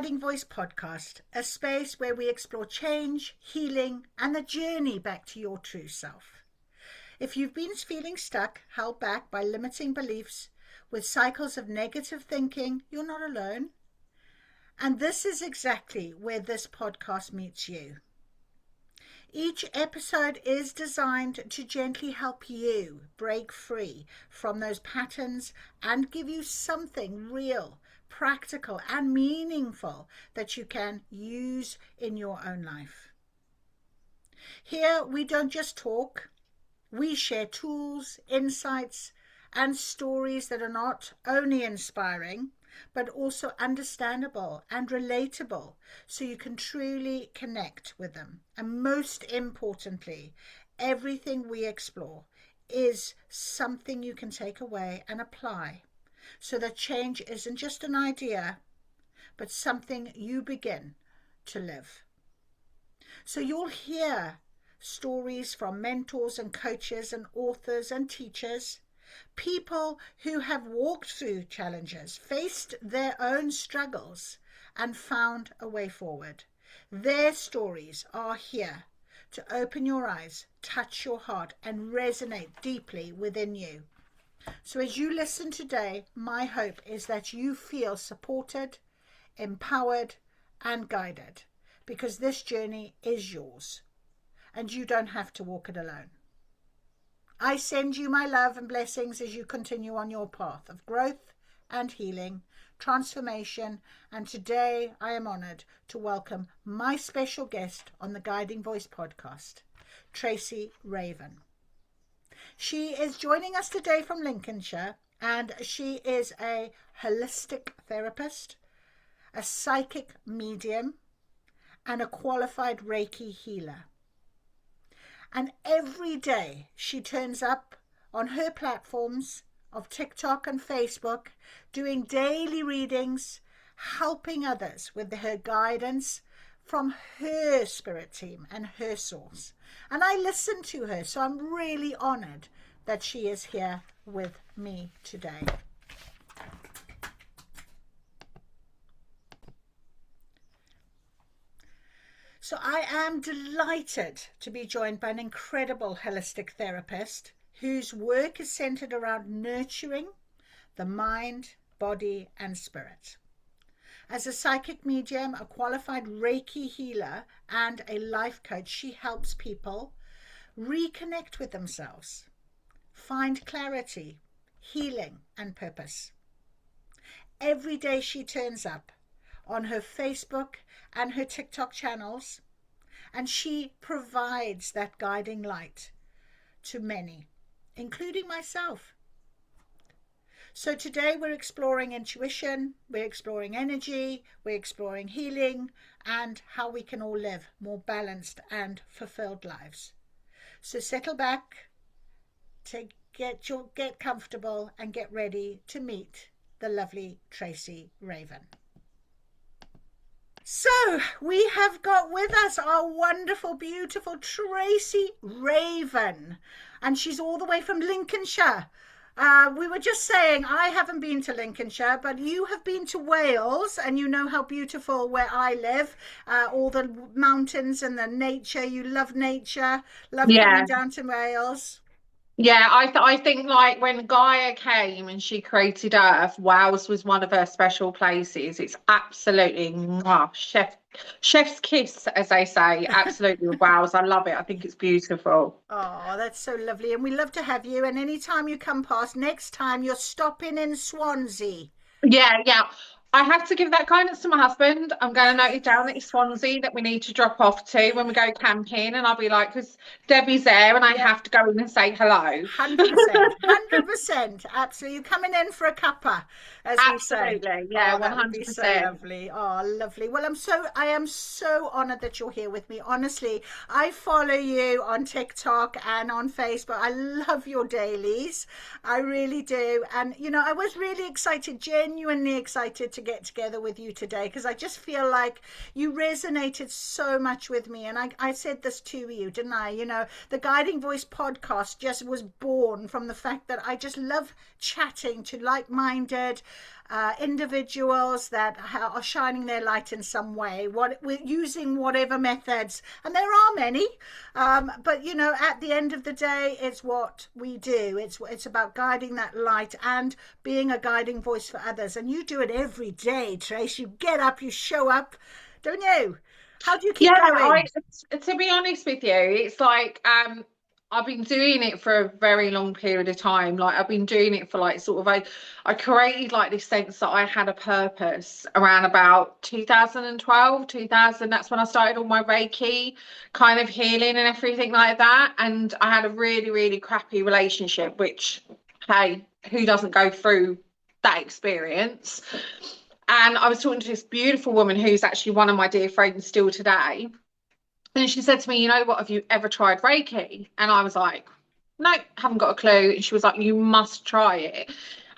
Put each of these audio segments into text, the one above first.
Guiding Voice podcast, a space where we explore change, healing, and the journey back to your true self. If you've been feeling stuck, held back by limiting beliefs, with cycles of negative thinking, you're not alone. And this is exactly where this podcast meets you. Each episode is designed to gently help you break free from those patterns and give you something real, practical, and meaningful that you can use in your own life. Here we don't just talk, we share tools, insights, and stories that are not only inspiring, but also understandable and relatable, so you can truly connect with them. And most importantly, everything we explore is something you can take away and apply, so that change isn't just an idea, but something you begin to live. So you'll hear stories from mentors and coaches and authors and teachers, people who have walked through challenges, faced their own struggles, and found a way forward. Their stories are here to open your eyes, touch your heart, and resonate deeply within you. So as you listen today, my hope is that you feel supported, empowered, and guided, because this journey is yours, and you don't have to walk it alone. I send you my love and blessings as you continue on your path of growth and healing, transformation, and today I am honoured to welcome my special guest on the Guiding Voice podcast, Tracey Raven. She is joining us today from Lincolnshire, and she is a holistic therapist, a psychic medium, and a qualified Reiki healer. And every day she turns up on her platforms of TikTok and Facebook, doing daily readings, helping others with her guidance from her spirit team and her source. And I listen to her, so I'm really honoured that she is here with me today. So I am delighted to be joined by an incredible holistic therapist whose work is centered around nurturing the mind, body, and spirit. As a psychic medium, a qualified Reiki healer, and a life coach, she helps people reconnect with themselves, find clarity, healing, and purpose. Every day she turns up on her Facebook and her TikTok channels, and she provides that guiding light to many, including myself. So today we're exploring intuition, we're exploring energy, we're exploring healing, and how we can all live more balanced and fulfilled lives. So settle back, to get comfortable, and get ready to meet the lovely Tracey Raven. So we have got with us our wonderful, beautiful Tracey Raven, and she's all the way from Lincolnshire. We were just saying, I haven't been to Lincolnshire, but you have been to Wales, and you know how beautiful where I live, all the mountains and the nature. You love nature, love coming down to Wales. Yeah, I think like when Gaia came and she created Earth, Wales was one of her special places. It's absolutely chef's kiss, as they say. Absolutely with Wales. I love it. I think it's beautiful. Oh, that's so lovely. And we love to have you. And anytime you come past, next time you're stopping in Swansea. Yeah. I have to give that guidance to my husband. I'm going to note it down that it's Swansea that we need to drop off to when we go camping. And I'll be like, because Debbie's there and I have to go in and say hello. 100%. Absolutely. You're coming in for a cuppa, as we say. Absolutely. Yeah, 100%. That would be so lovely. Oh, lovely. Well, I am so honoured that you're here with me. Honestly, I follow you on TikTok and on Facebook. I love your dailies. I really do. And, you know, I was really excited, genuinely excited to get together with you today, because I just feel like you resonated so much with me. And I said this to you, didn't I? You know, the Guiding Voice podcast just was born from the fact that I just love chatting to like-minded individuals that are shining their light in some way, using whatever methods, and there are many. But at the end of the day, it's what we do. It's about guiding that light and being a guiding voice for others. And you do it every day, Trace. You get up, you show up, don't you? How do you keep Yeah, going? to be honest with you, it's like I've been doing it for a very long period of time. Like I've been doing it for like sort of I created like this sense that I had a purpose around about 2012, 2000. That's when I started all my Reiki kind of healing and everything like that. And I had a really, really crappy relationship, which, hey, who doesn't go through that experience? And I was talking to this beautiful woman who's actually one of my dear friends still today. And she said to me, you know what, have you ever tried Reiki? And I was like, no, haven't got a clue. And she was like, you must try it.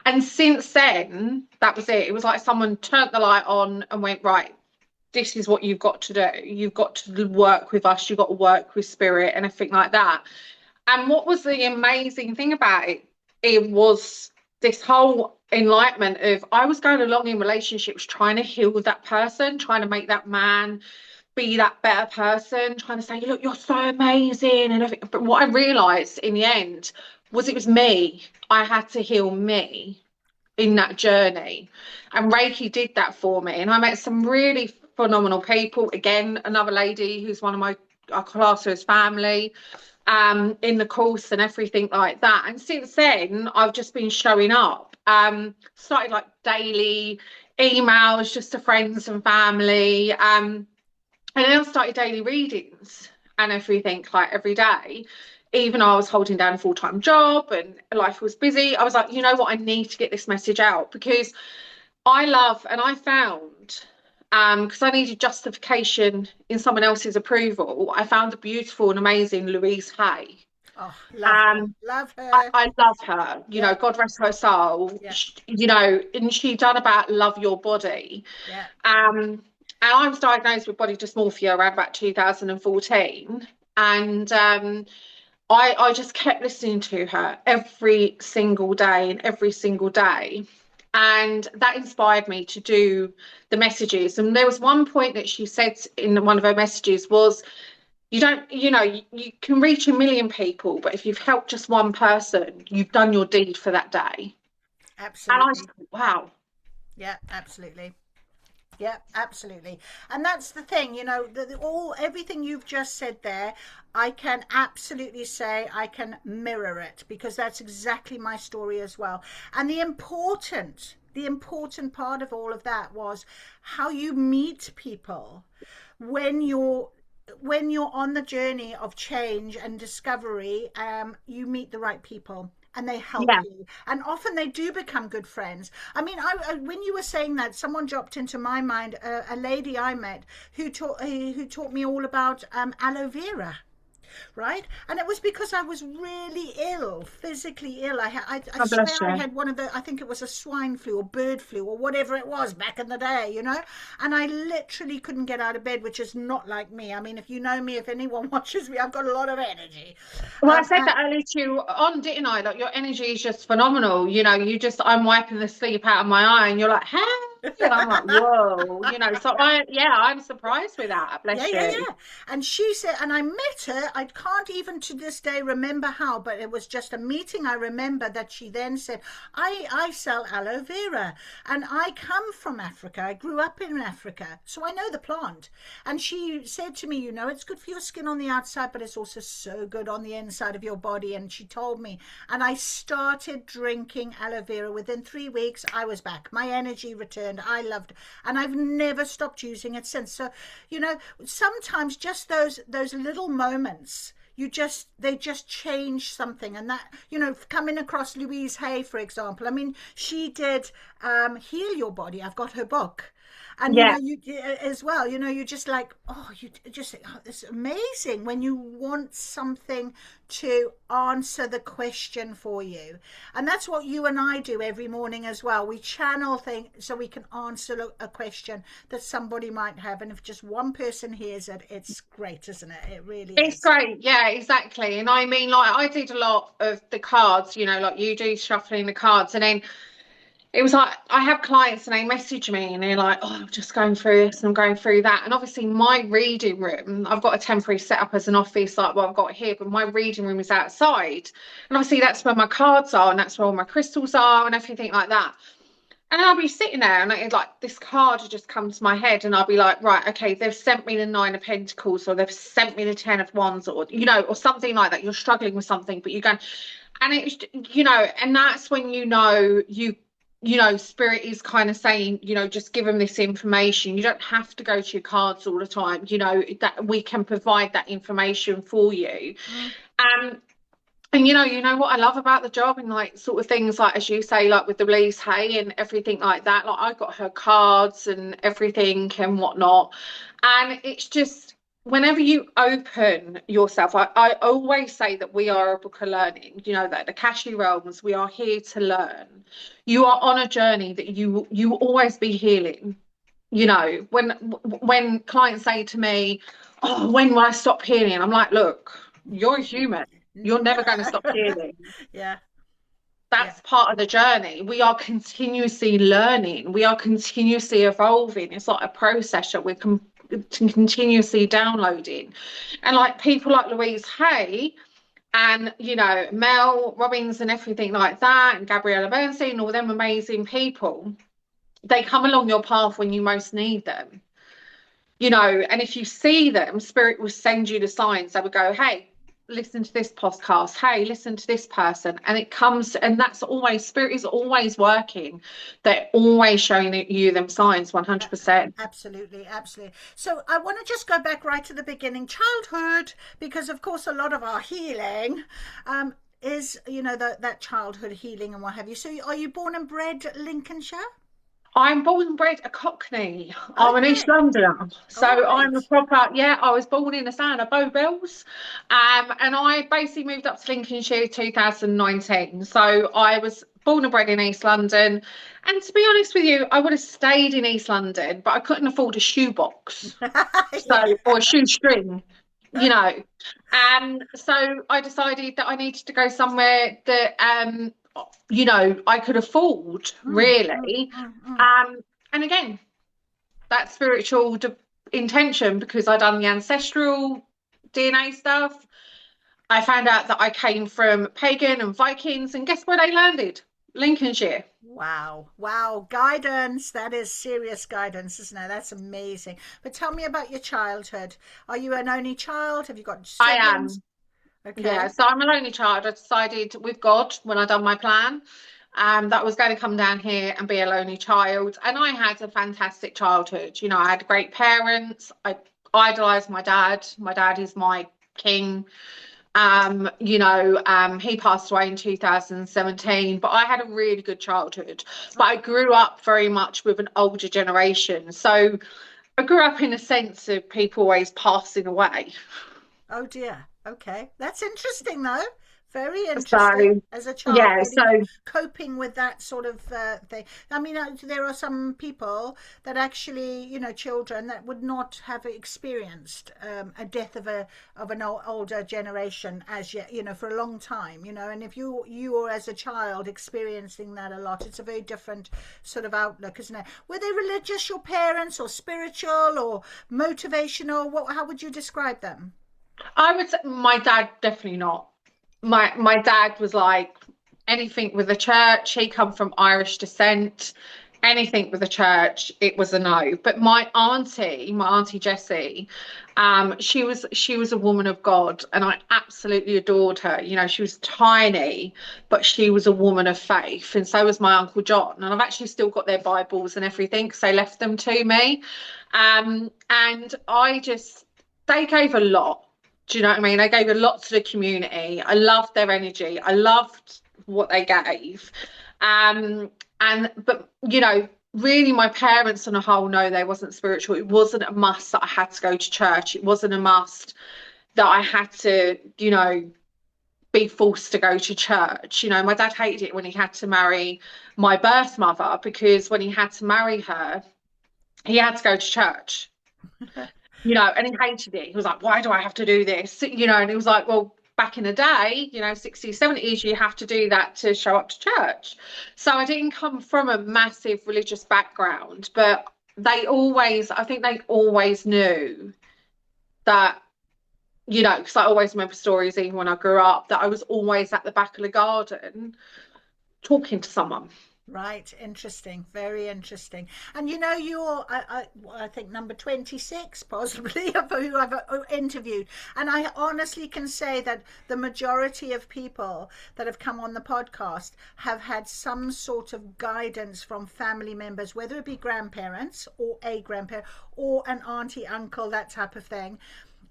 And since then, that was it. It was like someone turned the light on and went, right, this is what you've got to do. You've got to work with us. You've got to work with spirit and everything like that. And what was the amazing thing about it? It was this whole enlightenment of I was going along in relationships trying to heal with that person, trying to make that man be that better person, trying to say, look, you're so amazing and everything. But what I realized in the end was it was me. I had to heal me in that journey. And Reiki did that for me. And I met some really phenomenal people. Again, another lady who's one of I class her as family, in the course and everything like that. And since then, I've just been showing up. Started like daily emails just to friends and family. And then I started daily readings and everything like every day. Even though I was holding down a full-time job and life was busy, I was like, you know what, I need to get this message out because I love and I found because I needed justification in someone else's approval. I found a beautiful and amazing Louise Hay. Oh, love her. Love her. I love her. You know, God rest her soul. Yeah. And she done about love your body. Yeah. And I was diagnosed with body dysmorphia around about 2014. And I just kept listening to her every single day and every single day. And that inspired me to do the messages. And there was one point that she said in one of her messages was, you don't, you can reach 1 million people, but if you've helped just one person, you've done your deed for that day. Absolutely. And I said, wow. Yeah, absolutely. Yeah, absolutely. And that's the thing, everything you've just said there, I can absolutely say I can mirror it because that's exactly my story as well. And the important part of all of that was how you meet people when you're on the journey of change and discovery. You meet the right people and they help you, and often they do become good friends. I mean, when you were saying that, someone dropped into my mind, a lady I met who taught me all about aloe vera. Right, and it was because I was really ill, physically ill. I God swear bless I you. had I think it was a swine flu or bird flu or whatever it was back in the day, and I literally couldn't get out of bed, which is not like me. I mean, if you know me, if anyone watches me, I've got a lot of energy. Well, I said And that earlier to you on, didn't I? Like your energy is just phenomenal. I'm wiping the sleep out of my eye and you're like, hey. And I'm like, whoa, so I'm surprised with that. yeah, Bless yeah, you. yeah. And she said, and I met her, I can't even to this day remember how, but it was just a meeting. I remember that she then said, I sell aloe vera and I come from Africa. I grew up in Africa, so I know the plant. And she said to me, it's good for your skin on the outside, but it's also so good on the inside of your body. And she told me, and I started drinking aloe vera. Within 3 weeks, I was back. My energy returned. I loved it, and I've never stopped using it since. So sometimes just those little moments, they just change something. And that, coming across Louise Hay, for example, I mean, she did Heal Your Body. I've got her book. And Yeah. you as well, you're just like, oh, you just, oh, it's amazing when you want something to answer the question for you. And that's what you and I do every morning as well. We channel things so we can answer a question that somebody might have. And if just one person hears it, it's great, isn't it? It really It's is. great. Yeah, exactly. And I mean, like, I did a lot of the cards, like you do, shuffling the cards. And then it was like I have clients and they message me and they're like, oh, I'm just going through this and I'm going through that. And obviously my reading room, I've got a temporary setup as an office like what I've got here, but my reading room is outside. And obviously that's where my cards are and that's where all my crystals are and everything like that. And I'll be sitting there and it's like this card had just come to my head and I'll be like, right, okay, they've sent me the Nine of Pentacles or they've sent me the Ten of Wands or, you know, or something like that. You're struggling with something, but you're going, and it's, you know, and that's when you know, spirit is kind of saying, you know, just give them this information. You don't have to go to your cards all the time, you know, that we can provide that information for you. Um, and you know what I love about the job and like sort of things like as you say, like with the Louise Hay and everything like that. Like I got her cards and everything and whatnot. And it's just whenever you open yourself, I always say that we are a book of learning, you know, that the Kashi realms, we are here to learn. You are on a journey that you will always be healing. You know, when clients say to me, oh, when will I stop healing? I'm like, look, you're human. You're never going to stop healing. Yeah, yeah, That's part of the journey. We are continuously learning. We are continuously evolving. It's like a processor. We're continuously downloading. And like people like Louise Hay and, you know, Mel Robbins and everything like that, and Gabriella Bernstein, all them amazing people, they come along your path when you most need them. You know, and if you see them, spirit will send you the signs. They would go, hey, listen to this podcast, hey, listen to this person, and it comes, and that's always, spirit is always working. They're always showing you them signs, 100%. absolutely, absolutely. So I want to just go back right to the beginning, childhood, because of course a lot of our healing is, you know, that childhood healing and what have you. So are you born and bred Lincolnshire? I'm born and bred a Cockney. I'm an East Okay, Londoner. So all I'm a right. proper, yeah, I was born in the town of Bow Bells. And I basically moved up to Lincolnshire 2019. So I was born and bred in East London. And to be honest with you, I would have stayed in East London, but I couldn't afford a shoebox. So, Yeah. or a shoestring, you know. So I decided that I needed to go somewhere that you know, I could afford Mm, mm, really. mm, mm. Um, and again, that spiritual intention because I done the ancestral DNA stuff. I found out that I came from pagan and Vikings, and guess where they landed? Lincolnshire. Wow, wow, guidance. That is serious guidance, isn't it? That's amazing. But tell me about your childhood. Are you an only child? Have you got I siblings? am. Yeah, Okay. so I'm a lonely child. I decided with God when I done my plan, that I was going to come down here and be a lonely child. And I had a fantastic childhood. You know, I had great parents. I idolized my dad. My dad is my king. He passed away in 2017, but I had a really good childhood. But I grew up very much with an older generation. So I grew up in a sense of people always passing away. Oh dear. Okay. That's interesting though. Very interesting So as a child yeah, so getting coping with that sort of thing. I mean, there are some people that actually, you know, children that would not have experienced a death of an older generation as yet, you know, for a long time, you know. And if you are as a child experiencing that a lot, it's a very different sort of outlook, isn't it? Were they religious, your parents, or spiritual, or motivational? How would you describe them? I would say my dad definitely not. My dad was like anything with the church. He come from Irish descent. Anything with the church, it was a no. But my auntie Jessie, she was a woman of God, and I absolutely adored her. You know, she was tiny, but she was a woman of faith, and so was my Uncle John. And I've actually still got their Bibles and everything because they left them to me. And I just they gave a lot. Do you know what I mean? They gave a lot to the community. I loved their energy. I loved what they gave. But you know, really my parents on a whole, no, they wasn't spiritual. It wasn't a must that I had to go to church. It wasn't a must that I had to, you know, be forced to go to church. You know, my dad hated it when he had to marry my birth mother because when he had to marry her, he had to go to church, you know, and he hated it. He was like, why do I have to do this? You know, and he was like, well, back in the day, you know, 60s, 70s, you have to do that to show up to church. So I didn't come from a massive religious background, but I think they always knew that, you know, because I always remember stories, even when I grew up, that I was always at the back of the garden talking to someone. Right, interesting, very interesting. And you know, I think number 26, possibly, of who I've interviewed. And I honestly can say that the majority of people that have come on the podcast have had some sort of guidance from family members, whether it be grandparents or a grandparent or an auntie, uncle, that type of thing.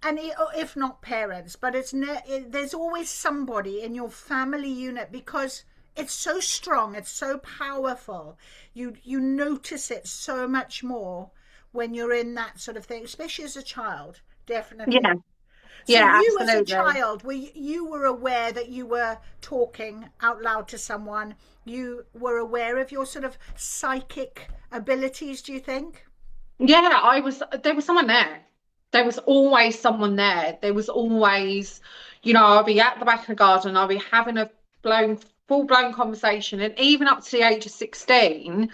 And if not parents, but there's always somebody in your family unit, because it's so strong, it's so powerful. You notice it so much more when you're in that sort of thing, especially as a child, definitely. Yeah, So yeah, you as a absolutely. child, you were aware that you were talking out loud to someone? You were aware of your sort of psychic abilities, do you think? Yeah, there was someone there. There was always someone there. There was always, you know, I'll be at the back of the garden, I'll be having a blown, full blown conversation. And even up to the age of 16,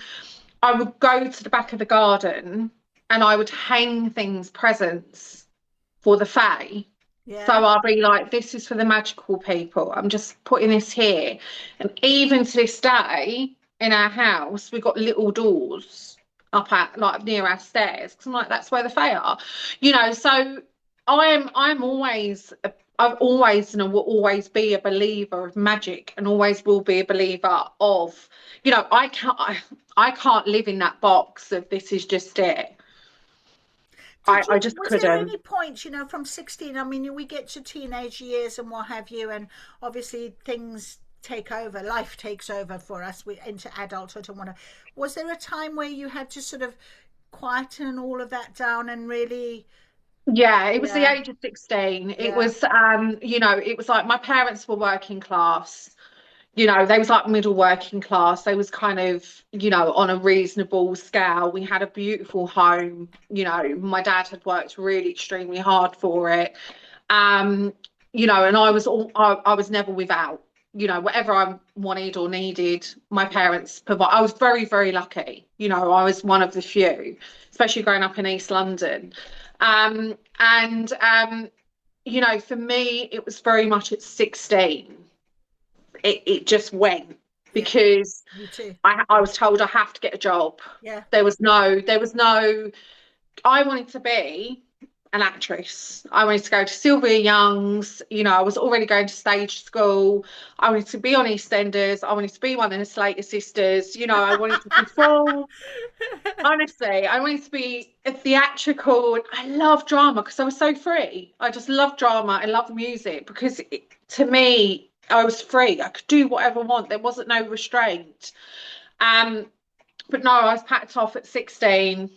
I would go to the back of the garden and I would hang things, presents for the Fae. So Yeah. I'll be like, this is for the magical people. I'm just putting this here. And even to this day, in our house, we've got little doors up at like near our stairs. Because I'm like, that's where the Fae are. You know, so I'm always I've always and will always be a believer of magic, and always will be a believer of, you know, I can't live in that box of this is just it. I just Was there couldn't. any point, you know, from 16? I mean, we get to teenage years and what have you, and obviously things take over, life takes over for us, into adulthood and whatnot. Was there a time where you had to sort of quieten all of that down and really, Yeah, it was the yeah, age of 16. It yeah, was you know, it was like my parents were working class. You know, they was like middle working class. They was kind of, you know, on a reasonable scale. We had a beautiful home. You know, my dad had worked really extremely hard for it. Um, you know, and I was never without. You know, whatever I wanted or needed, my parents provide. I was very, very lucky. You know, I was one of the few, especially growing up in East London. And you know, for me, it was very much at 16. It just went yeah, because me too. I was told I have to get a job. Yeah, There was no, I wanted to be an actress. I wanted to go to Sylvia Young's. You know, I was already going to stage school. I wanted to be on EastEnders. I wanted to be one of the Slater sisters. You know, I wanted to perform. Honestly, I wanted to be a theatrical. And I love drama because I was so free. I just love drama. I love music because to me, I was free. I could do whatever I want. There wasn't no restraint. Um, but no, I was packed off at 16,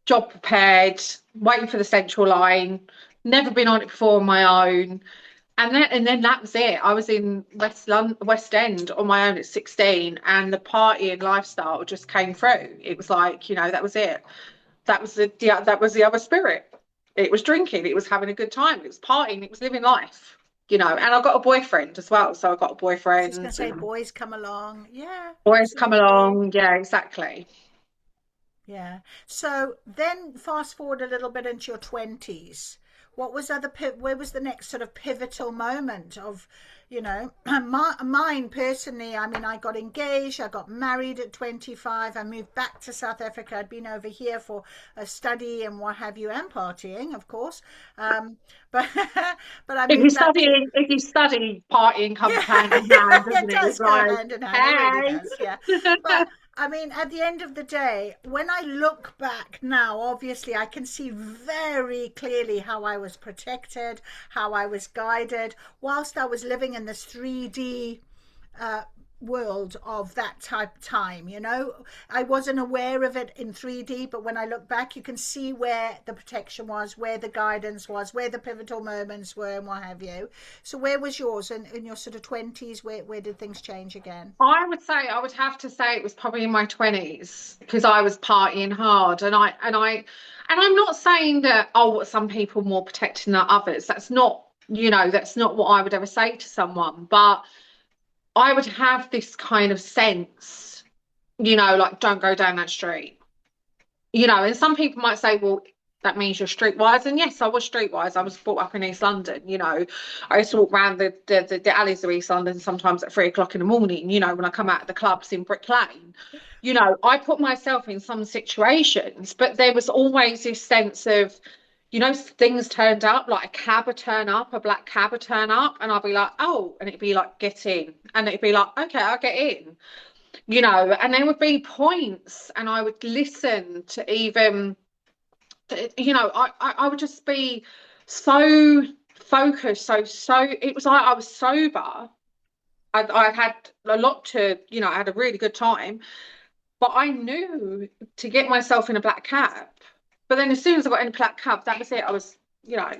job prepared, waiting for the central line. Never been on it before on my own. And then that was it. I was in West End on my own at 16, and the party and lifestyle just came through. It was like, you know, that was it. That was the other spirit. It was drinking, it was having a good time, it was partying, it was living life, you know. And I got a boyfriend as well. So I got a I was just going boyfriend to say, and boys come along. Yeah, boys come absolutely. along. Yeah, exactly. Yeah. So then fast forward a little bit into your 20s. What was where was the next sort of pivotal moment of, you know, mine personally? I mean, I got engaged, I got married at 25, I moved back to South Africa. I'd been over here for a study and what have you, and partying, of course. But but I moved back to, If you study, partying yeah, comes hand in hand, it doesn't it? It's does go like, hand in hand. It really hey. does. Yeah. But I mean, at the end of the day, when I look back now, obviously I can see very clearly how I was protected, how I was guided, whilst I was living in this 3D uh, world of that type time. You know, I wasn't aware of it in 3D, but when I look back, you can see where the protection was, where the guidance was, where the pivotal moments were, and what have you. So where was yours in your sort of 20s? Where did things change again? I would have to say it was probably in my 20s because I was partying hard, and I'm not saying that, oh, some people more protected than others. That's not You know, that's not what I would ever say to someone, but I would have this kind of sense, you know, like, don't go down that street. You know, and some people might say, well, that means you're streetwise. And yes, I was streetwise. I was brought up in East London. You know, I used to walk around the alleys of East London sometimes at 3 o'clock in the morning, you know, when I come out of the clubs in Brick Lane. You know, I put myself in some situations, but there was always this sense of, you know, things turned up, like a cab would turn up, a black cab would turn up, and I'll be like, oh, and it'd be like, get in. And it'd be like, okay, I'll get in, you know, and there would be points, and I would listen to even, you know, I would just be so focused. So it was like I was sober. I had a lot to, you know, I had a really good time, but I knew to get myself in a black cab. But then as soon as I got in a black cab, that was it. I was, you know,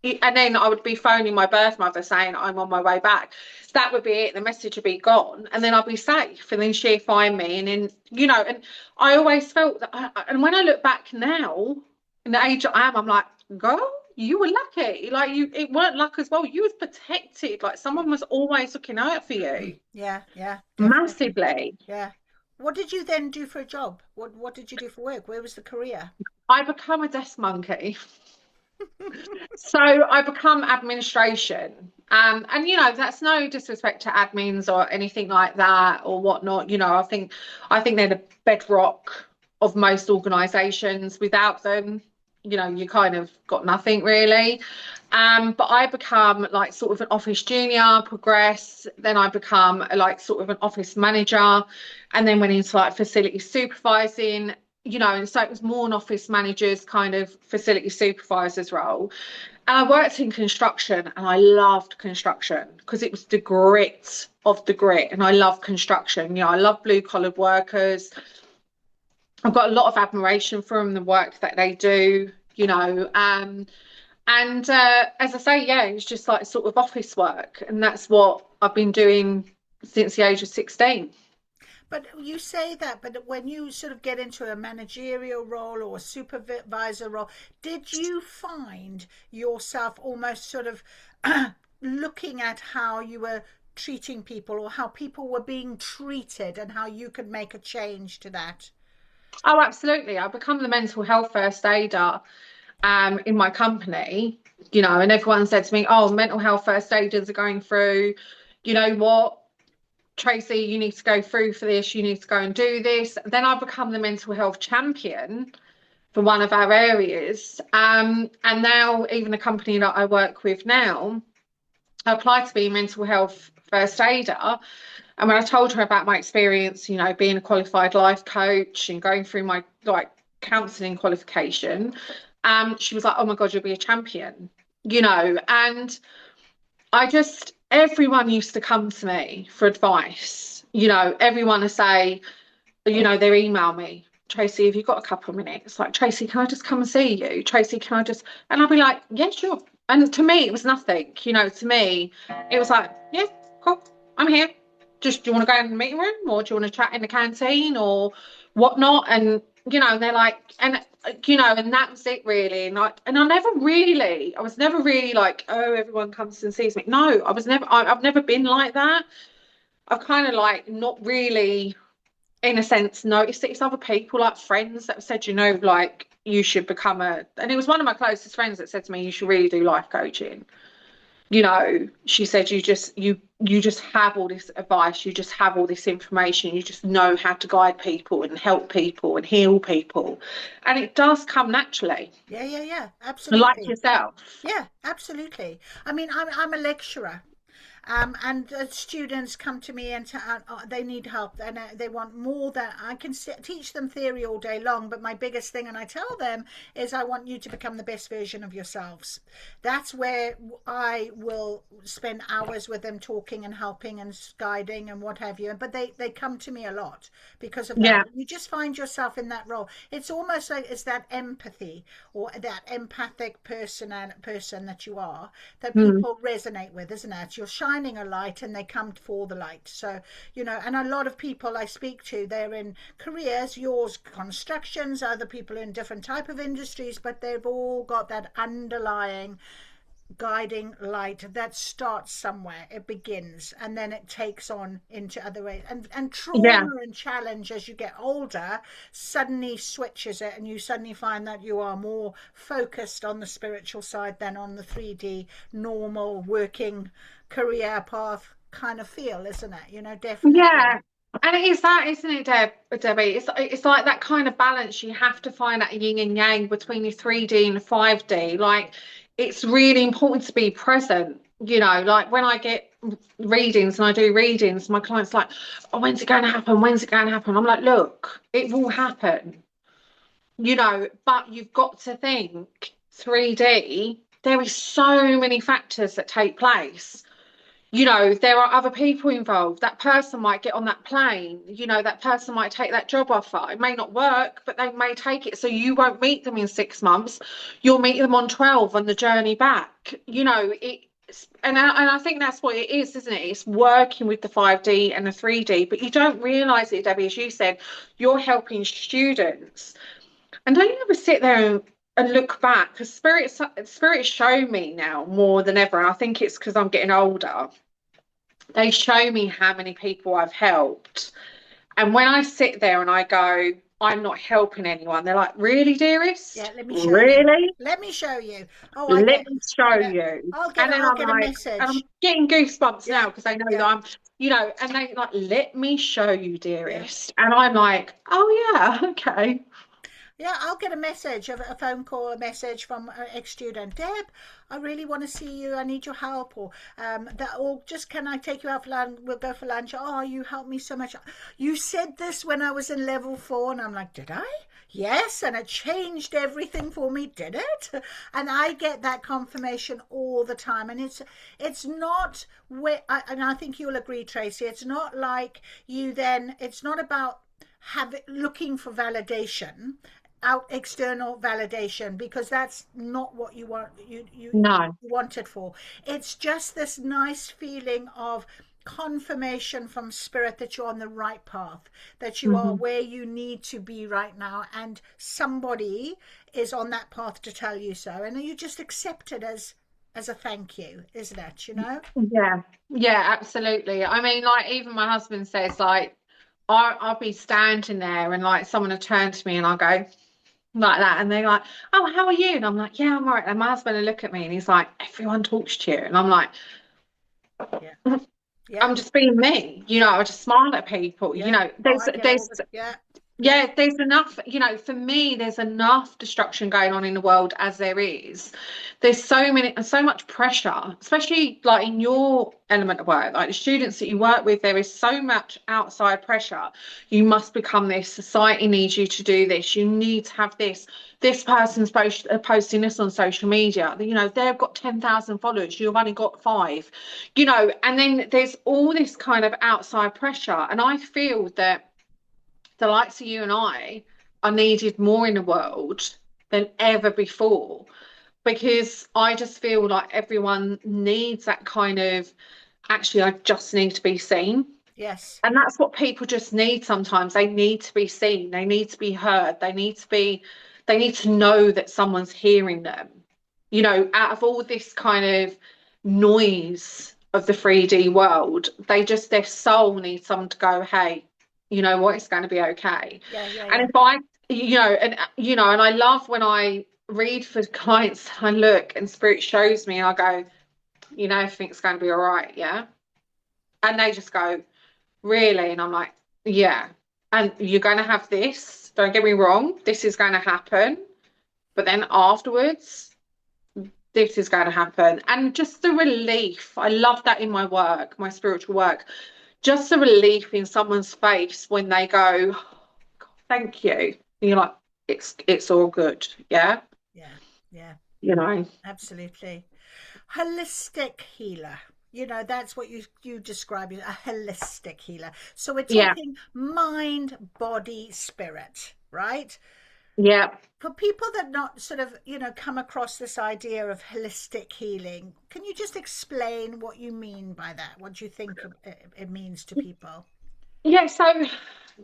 and then I would be phoning my birth mother saying I'm on my way back. That would be it. The message would be gone, and then I'd be safe. And then she'd find me, and then, you know, and I always felt that. And when I look back now, in the age I am, I'm like, girl, you were lucky. Like, you, it weren't luck as well. You was protected. Like, someone was always looking out for you. Yeah, yeah, definitely. Massively. Yeah. What did you then do for a job? What did you do for work? Where was the career? I become a desk monkey. So I become administration. And you know, that's no disrespect to admins or anything like that or whatnot. You know, I think they're the bedrock of most organizations. Without them, you know, you kind of got nothing really. But I become like sort of an office junior, progress, then I become like sort of an office manager, and then went into like facility supervising, you know, and so it was more an office manager's kind of facility supervisor's role. And I worked in construction, and I loved construction because it was the grit of the grit. And I love construction. You know, I love blue collared workers. I've got a lot of admiration for them, the work that they do, you know. And as I say, yeah, it's just like sort of office work. And that's what I've been doing since the age of 16. But you say that, but when you sort of get into a managerial role or a supervisor role, did you find yourself almost sort of looking at how you were treating people or how people were being treated and how you could make a change to that? Oh, absolutely. I've become the mental health first aider in my company, you know, and everyone said to me, oh, mental health first aiders are going through, you know what, Tracey, you need to go through for this, you need to go and do this. Then I've become the mental health champion for one of our areas. And now even the company that I work with now, I applied to be a mental health first aider. And when I told her about my experience, you know, being a qualified life coach and going through my like counselling qualification, she was like, oh my God, you'll be a champion, you know. And I just, everyone used to come to me for advice, you know, everyone to say, you know, they email me, Tracey, have you got a couple of minutes? Like, Tracey, can I just come and see you? Tracey, can I just, and I'll be like, yeah, sure. And to me, it was nothing, you know, to me, it was like, yeah, cool, I'm here. Just, do you want to go in the meeting room or do you want to chat in the canteen or whatnot? And, you know, they're like, and, you know, and that was it really. And I was never really like, oh, everyone comes and sees me. No, I've never been like that. I've kind of like not really, in a sense, noticed that it's other people, like friends that have said, you know, like you should become and it was one of my closest friends that said to me, you should really do life coaching. You know, she said, you just have all this advice, you just have all this information, you just know how to guide people and help people and heal people, and it does come naturally, Yeah, yeah, yeah, like absolutely. yourself. Yeah, absolutely. I mean, I'm a lecturer. And students come to me and they need help and they want more than I can teach them theory all day long. But my biggest thing, and I tell them, is I want you to become the best version of yourselves. That's where I will spend hours with them talking and helping and guiding and what have you. But they come to me a lot because of that. Yeah. You just find yourself in that role. It's almost like it's that empathy or that empathic person that you are that Mm. people resonate with, isn't it? You're shining a light and they come for the light. So, you know, and a lot of people I speak to, they're in careers, yours constructions, other people in different type of industries, but they've all got that underlying guiding light that starts somewhere. It begins and then it takes on into other ways. And Yeah. trauma and challenge as you get older suddenly switches it, and you suddenly find that you are more focused on the spiritual side than on the 3D normal working career path kind of feel, isn't it? You know, definitely. Yeah. And it is that, isn't it, Debbie? It's like that kind of balance. You have to find that yin and yang between your 3D and 5D. Like, it's really important to be present. You know, like when I get readings and I do readings, my client's like, "Oh, when's it going to happen? When's it going to happen?" I'm like, "Look, it will happen, you know, but you've got to think 3D, there is so many factors that take place. You know, there are other people involved. That person might get on that plane, you know, that person might take that job offer. It may not work, but they may take it. So you won't meet them in 6 months. You'll meet them on 12 on the journey back. You know, and I think that's what it is, isn't it? It's working with the 5D and the 3D, but you don't realize it, Debbie, as you said, you're helping students. And don't you ever sit there and look back? Because spirits show me now more than ever, and I think it's because I'm getting older. They show me how many people I've helped. And when I sit there and I go, I'm not helping anyone, they're like, really, Yeah, dearest? let me show you. Really? Let me show you. Oh, I Let get. me show Yeah, you. I'll get. And then I'll I'm get a like, and I'm message. getting goosebumps Yeah, now because I know that yeah, I'm, you know, and they like, let me show you, yeah. dearest. And I'm like, oh yeah, okay. Yeah, I'll get a message, a phone call, a message from an ex-student. Deb, I really want to see you. I need your help. Or or just can I take you out for lunch? We'll go for lunch. Oh, you helped me so much. You said this when I was in level 4, and I'm like, did I? Yes, and it changed everything for me, did it? And I get that confirmation all the time, and it's not where, and I think you'll agree, Tracy. It's not like you then. It's not about looking for validation, out external validation, because that's not what you want. You No. want it for. It's just this nice feeling of confirmation from spirit that you're on the right path, that you are Mhm. where you need to be right now, and somebody is on that path to tell you so, and you just accept it as a thank you, isn't it, you know? Yeah, yeah, absolutely. I mean, like even my husband says, like I'll be standing there and like someone will turn to me and I'll go like that, and they're like, "Oh, how are you?" And I'm like, "Yeah, I'm all right." And my husband will look at me and he's like, "Everyone talks to you," and I'm like, Yeah, yeah, "I'm just being me," you know. yeah, I just smile at people, you yeah. know. Oh, I get all the, yeah, yeah, Yeah, there's enough, you know, for me, there's enough destruction going on in the world as there is. There's so much pressure, especially like in your element of work, like the students that you work with, there is so much outside pressure. You must become this, society needs you to do this, you need to have this. This person's posting this on social media, you know, they've got 10,000 followers, you've only got five, you know, and then there's all this kind of outside pressure. And I feel that the likes of you and I are needed more in the world than ever before, because I just feel like everyone needs that kind of, actually, I just need to be seen. yes, And that's what people just need sometimes. They need to be seen, they need to be heard, they need to know that someone's hearing them. You know, out of all this kind of noise of the 3D world, their soul needs someone to go, hey, you know what, it's going to be okay. yeah, yeah, And yeah, if I, and I love when I read for clients, I look and spirit shows me, I go, you know, everything's going to be all right, yeah. And they just go, really? And I'm like, yeah. And you're going to have this. Don't get me wrong. This is going to happen. But then afterwards, this is going to happen. And just the relief. I love that in my work, my spiritual work. Just the relief in someone's face when they go, "Oh, God, thank you." And you're like, it's all good. Yeah. yeah, yeah, You know. absolutely. Holistic healer. You know, that's what you describe as a holistic healer. So we're Yeah. talking mind, body, spirit, right? Yeah. For people that not sort of, come across this idea of holistic healing, can you just explain what you mean by that? What do you think it means to people? Yeah. So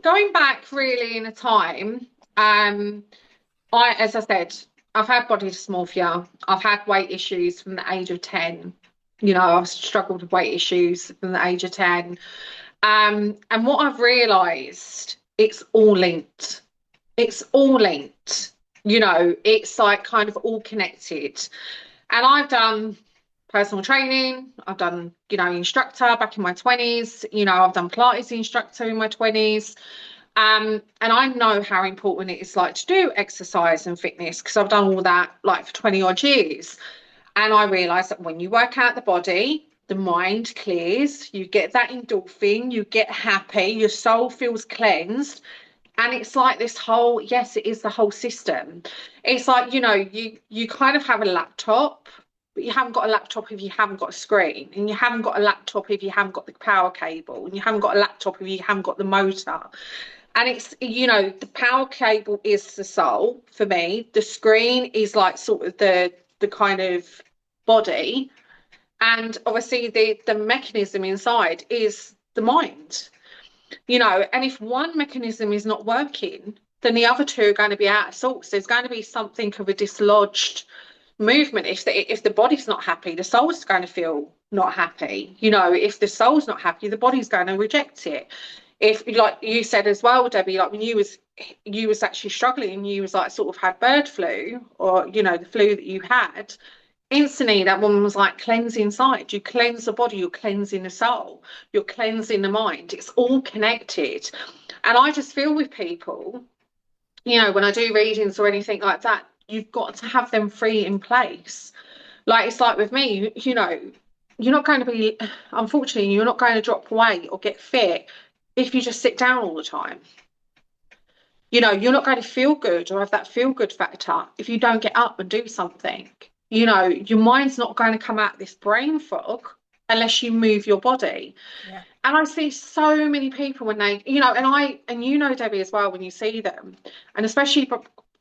going back really in a time, as I said, I've had body dysmorphia. I've had weight issues from the age of 10. You know, I've struggled with weight issues from the age of 10. And what I've realised, it's all linked. It's all linked. You know, it's like kind of all connected. And I've done personal training. I've done, you know, instructor back in my 20s. You know, I've done Pilates instructor in my 20s. And I know how important it is like to do exercise and fitness because I've done all that like for 20 odd years. And I realised that when you work out the body, the mind clears, you get that endorphin, you get happy, your soul feels cleansed. And it's like this whole, yes, it is the whole system. It's like, you know, you kind of have a laptop, but you haven't got a laptop if you haven't got a screen, and you haven't got a laptop if you haven't got the power cable, and you haven't got a laptop if you haven't got the motor. And it's, you know, the power cable is the soul for me. The screen is like sort of the kind of body. And obviously the mechanism inside is the mind. You know, and if one mechanism is not working, then the other two are going to be out of sorts. There's going to be something of a dislodged movement. If the body's not happy, the soul's going to feel not happy. You know, if the soul's not happy, the body's going to reject it. If, like you said as well, Debbie, like when you was actually struggling, you was like sort of had bird flu, or, you know, the flu that you had, instantly that woman was like, cleanse inside. You cleanse the body, you're cleansing the soul, you're cleansing the mind. It's all connected. And I just feel with people, you know, when I do readings or anything like that, you've got to have them free in place. Like, it's like with me, you know, you're not going to be, unfortunately, you're not going to drop weight or get fit if you just sit down all the time. You know, you're not going to feel good or have that feel good factor if you don't get up and do something. You know, your mind's not going to come out of this brain fog unless you move your body. Yeah. And I see so many people when they, you know, and you know, Debbie, as well, when you see them, and especially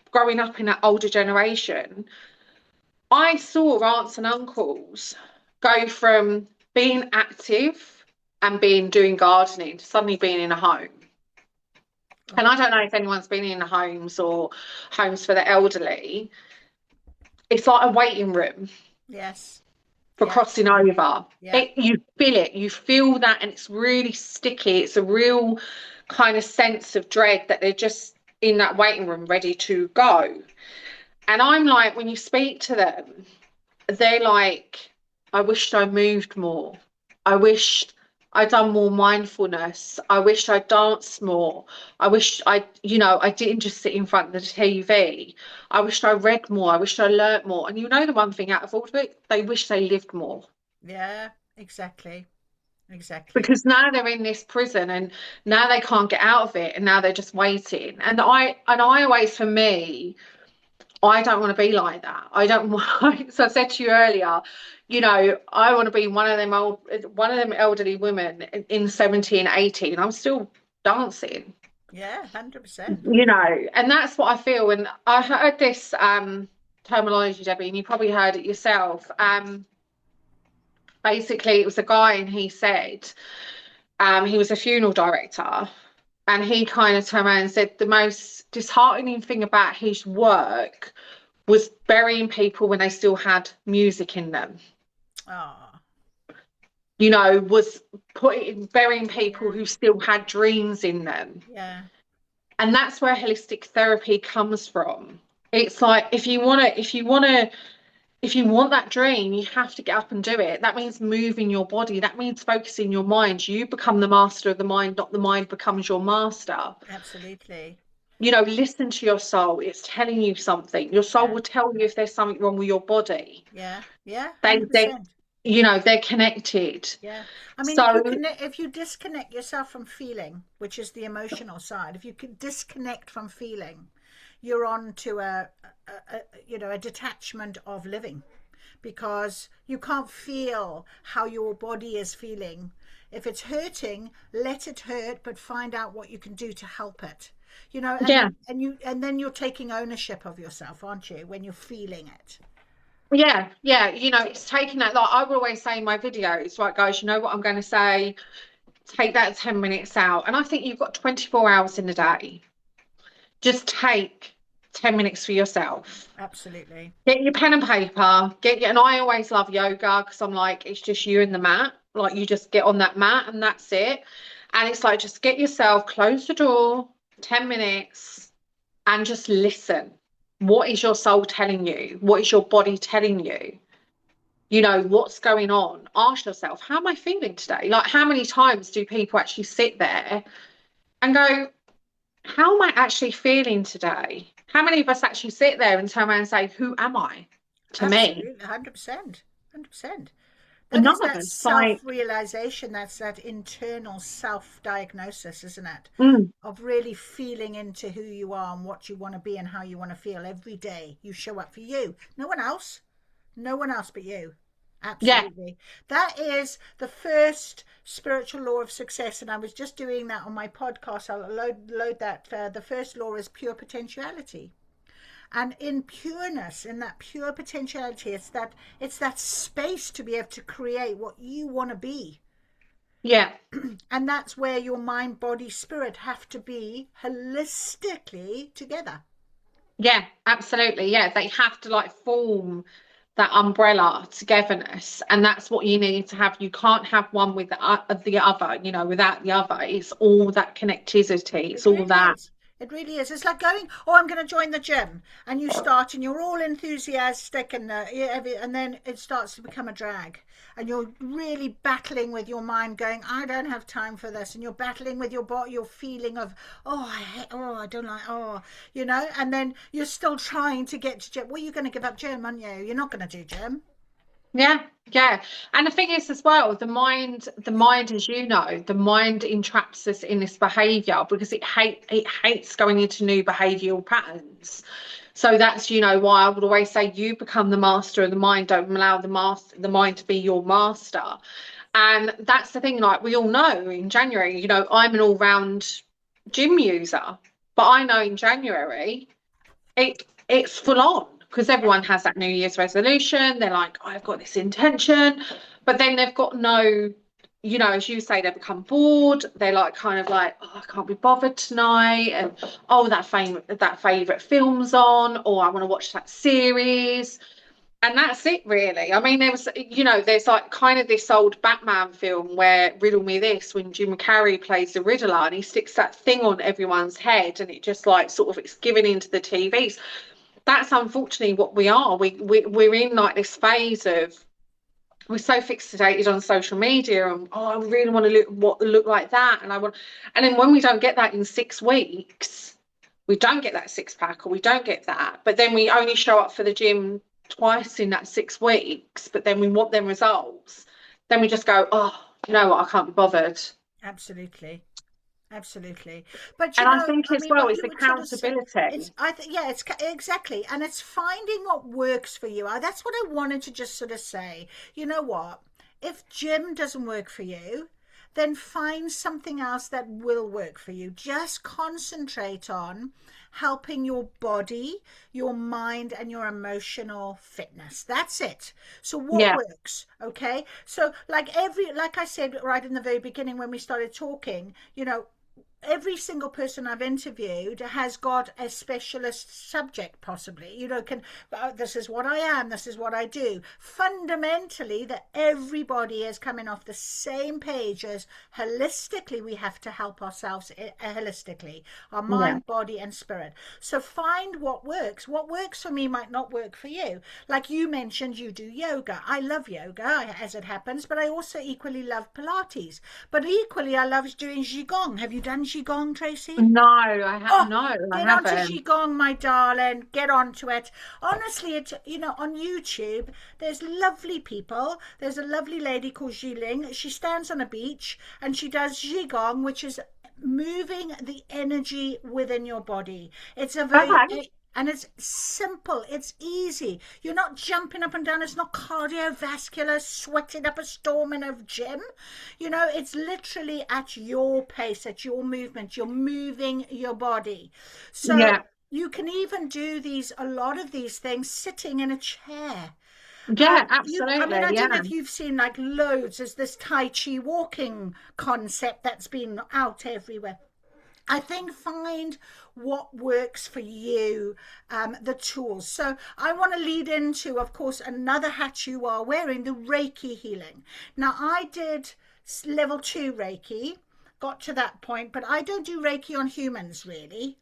growing up in that older generation, I saw aunts and uncles go from being active and doing gardening to suddenly being in a home. And I don't know if anyone's been in homes or homes for the elderly. It's like a waiting room. Yes. For crossing over. Yeah. You feel it. You feel that, and it's really sticky. It's a real kind of sense of dread that they're just in that waiting room ready to go. And I'm like, when you speak to them, they're like, I wished I moved more. I wished I'd done more mindfulness. I wished I danced more. I wished I didn't just sit in front of the TV. I wished I read more. I wished I learnt more. And you know, the one thing out of all of it, they wish they lived more. Yeah, exactly. Because now they're in this prison and now they can't get out of it, and now they're just waiting. And I always, for me, I don't want to be like that. I don't want, so I said to you earlier, you know, I want to be one of them elderly women in 70 and 80, and I'm still dancing. Yeah, 100%. You know, and that's what I feel. And I heard this terminology, Debbie, and you probably heard it yourself. Basically, it was a guy, and he said he was a funeral director, and he kind of turned around and said the most disheartening thing about his work was burying people when they still had music in them. Oh. You know, was burying people who still had dreams in them. Yeah. And that's where holistic therapy comes from. It's like, if you want that dream, you have to get up and do it. That means moving your body. That means focusing your mind. You become the master of the mind, not the mind becomes your master. Absolutely. You know, listen to your soul. It's telling you something. Your soul will tell you if there's something wrong with your body. Yeah. Yeah. 100%. You know, they're connected. Yeah. I mean, so, if you disconnect yourself from feeling, which is the emotional side, if you can disconnect from feeling, you're on to a detachment of living, because you can't feel how your body is feeling. If it's hurting, let it hurt, but find out what you can do to help it. You know, and then you're taking ownership of yourself, aren't you, when you're feeling it? Yeah, you know, it's taking that. Like I will always say in my videos, right, guys, you know what I'm going to say? Take that 10 minutes out. And I think you've got 24 hours in the day. Just take 10 minutes for yourself. Absolutely. Get your pen and paper, and I always love yoga because I'm like, it's just you and the mat. Like you just get on that mat and that's it. And it's like, just get yourself, close the door, 10 minutes, and just listen. What is your soul telling you? What is your body telling you? You know, what's going on? Ask yourself, how am I feeling today? Like, how many times do people actually sit there and go, how am I actually feeling today? How many of us actually sit there and turn around and say, who am I to me? Absolutely. 100%. 100%. That is None of that us. Like, self-realization. That's that internal self-diagnosis, isn't it? mm, Of really feeling into who you are and what you want to be and how you want to feel every day. You show up for you. No one else. No one else but you. yeah, Absolutely. That is the first spiritual law of success. And I was just doing that on my podcast. I'll load that. The first law is pure potentiality. And in pureness, in that pure potentiality, it's that space to be able to create what you want to be. yeah, And that's where your mind, body, spirit have to be holistically together. yeah, absolutely. Yeah, they have to like form that umbrella togetherness, and that's what you need to have. You can't have one with the other, you know, without the other. It's all that connectivity. It's It all really that. is. It really is. It's like going, oh, I'm going to join the gym, and you start, and you're all enthusiastic, and and then it starts to become a drag, and you're really battling with your mind, going, I don't have time for this, and you're battling with your body, your feeling of, oh, I don't like, oh, you know, and then you're still trying to get to gym. Well, you're going to give up gym, aren't you? You're not going to do gym. Yeah, yeah. And the thing is as well, the mind, as you know, the mind entraps us in this behavior because it hates going into new behavioral patterns. So that's, you know, why I would always say you become the master of the mind. Don't allow the mind to be your master. And that's the thing, like we all know in January, you know, I'm an all-round gym user, but I know in January it's full on because Yeah. everyone has that New Year's resolution. They're like, I've got this intention, but then they've got no, you know, as you say, they become bored. They're like kind of like, oh, I can't be bothered tonight, and oh, that favorite film's on, or I want to watch that series. And that's it, really. I mean, there was, you know, there's like kind of this old Batman film where Riddle Me This, when Jim Carrey plays the Riddler and he sticks that thing on everyone's head and it just like sort of it's given into the TVs. That's unfortunately what we are. We're in like this phase of we're so fixated on social media and oh, I really want to look like that, and I want, and then when we don't get that in 6 weeks, we don't get that six pack or we don't get that, but then we only show up for the gym twice in that 6 weeks, but then we want them results. Then we just go, oh, you know what, I can't be bothered. Absolutely. Absolutely. But And you I know, think I as mean, well, what it's you would sort of say, accountability. yeah, it's exactly. And it's finding what works for you. That's what I wanted to just sort of say. You know what? If gym doesn't work for you, then find something else that will work for you. Just concentrate on helping your body, your mind, and your emotional fitness. That's it. So what Yeah, works? Okay. So like I said right in the very beginning when we started talking, you know, every single person I've interviewed has got a specialist subject, possibly. You know, this is what I am, this is what I do. Fundamentally, that everybody is coming off the same page as holistically, we have to help ourselves holistically, our yeah, mind, body, and spirit. So find what works. What works for me might not work for you. Like you mentioned, you do yoga. I love yoga, as it happens, but I also equally love Pilates. But equally, I love doing Qigong. Have you done Qigong, Tracy? no, I have Oh, no, I get onto haven't. Qigong, my darling. Get onto it. Honestly, it's, you know, on YouTube, there's lovely people. There's a lovely lady called Jiling. She stands on a beach and she does Qigong, which is moving the energy within your body. It's a very Okay, and it's simple, it's easy. You're not jumping up and down, it's not cardiovascular, sweating up a storm in a gym. You know, it's literally at your pace, at your movement. You're moving your body. So yeah, you can even do a lot of these things sitting in a chair. yeah, I mean, absolutely, I yeah. don't know if you've seen like loads. There's this Tai Chi walking concept that's been out everywhere. I think find what works for you, the tools. So I want to lead into, of course, another hat you are wearing, the Reiki healing. Now, I did level 2 Reiki, got to that point, but I don't do Reiki on humans really.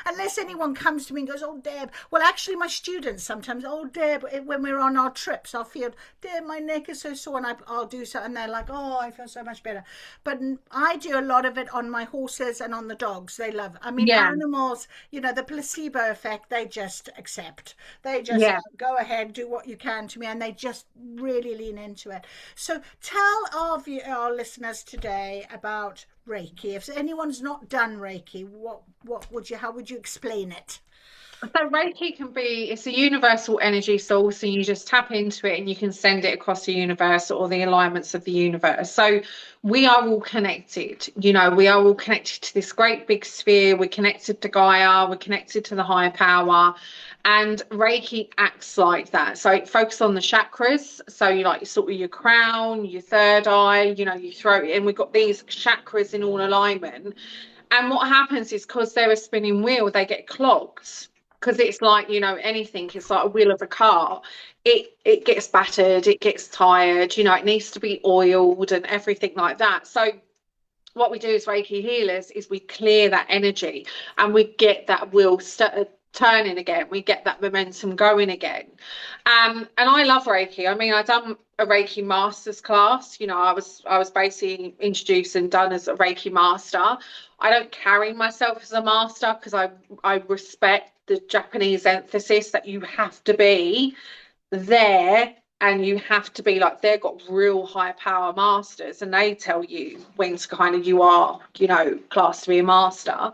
Unless anyone comes to me and goes, oh Deb, well actually my students sometimes, oh Deb, when we're on our trips I'll feel, Deb, my neck is so sore, and I'll do so, and they're like, oh, I feel so much better. But I do a lot of it on my horses and on the dogs. They love, I mean, Yeah, animals, the placebo effect, they just accept. They just yeah. go ahead, do what you can to me, and they just really lean into it. So tell our listeners today about Reiki. If anyone's not done Reiki, how would you explain it? So Reiki it's a universal energy source, and you just tap into it and you can send it across the universe or the alignments of the universe. So we are all connected, we are all connected to this great big sphere. We're connected to Gaia, we're connected to the higher power. And Reiki acts like that. So it focuses on the chakras. So you like sort of your crown, your third eye, your throat, and we've got these chakras in all alignment. And what happens is, because they're a spinning wheel, they get clogged, because it's like, anything, it's like a wheel of a car. It gets battered, it gets tired, it needs to be oiled and everything like that. So what we do as Reiki healers is we clear that energy, and we get that wheel turning again. We get that momentum going again. And I love Reiki. I mean, I done a Reiki master's class. I was basically introduced and done as a Reiki master. I don't carry myself as a master, because I respect the Japanese emphasis that you have to be there, and you have to be like, they've got real high power masters, and they tell you when to kind of, you are classed to be a master.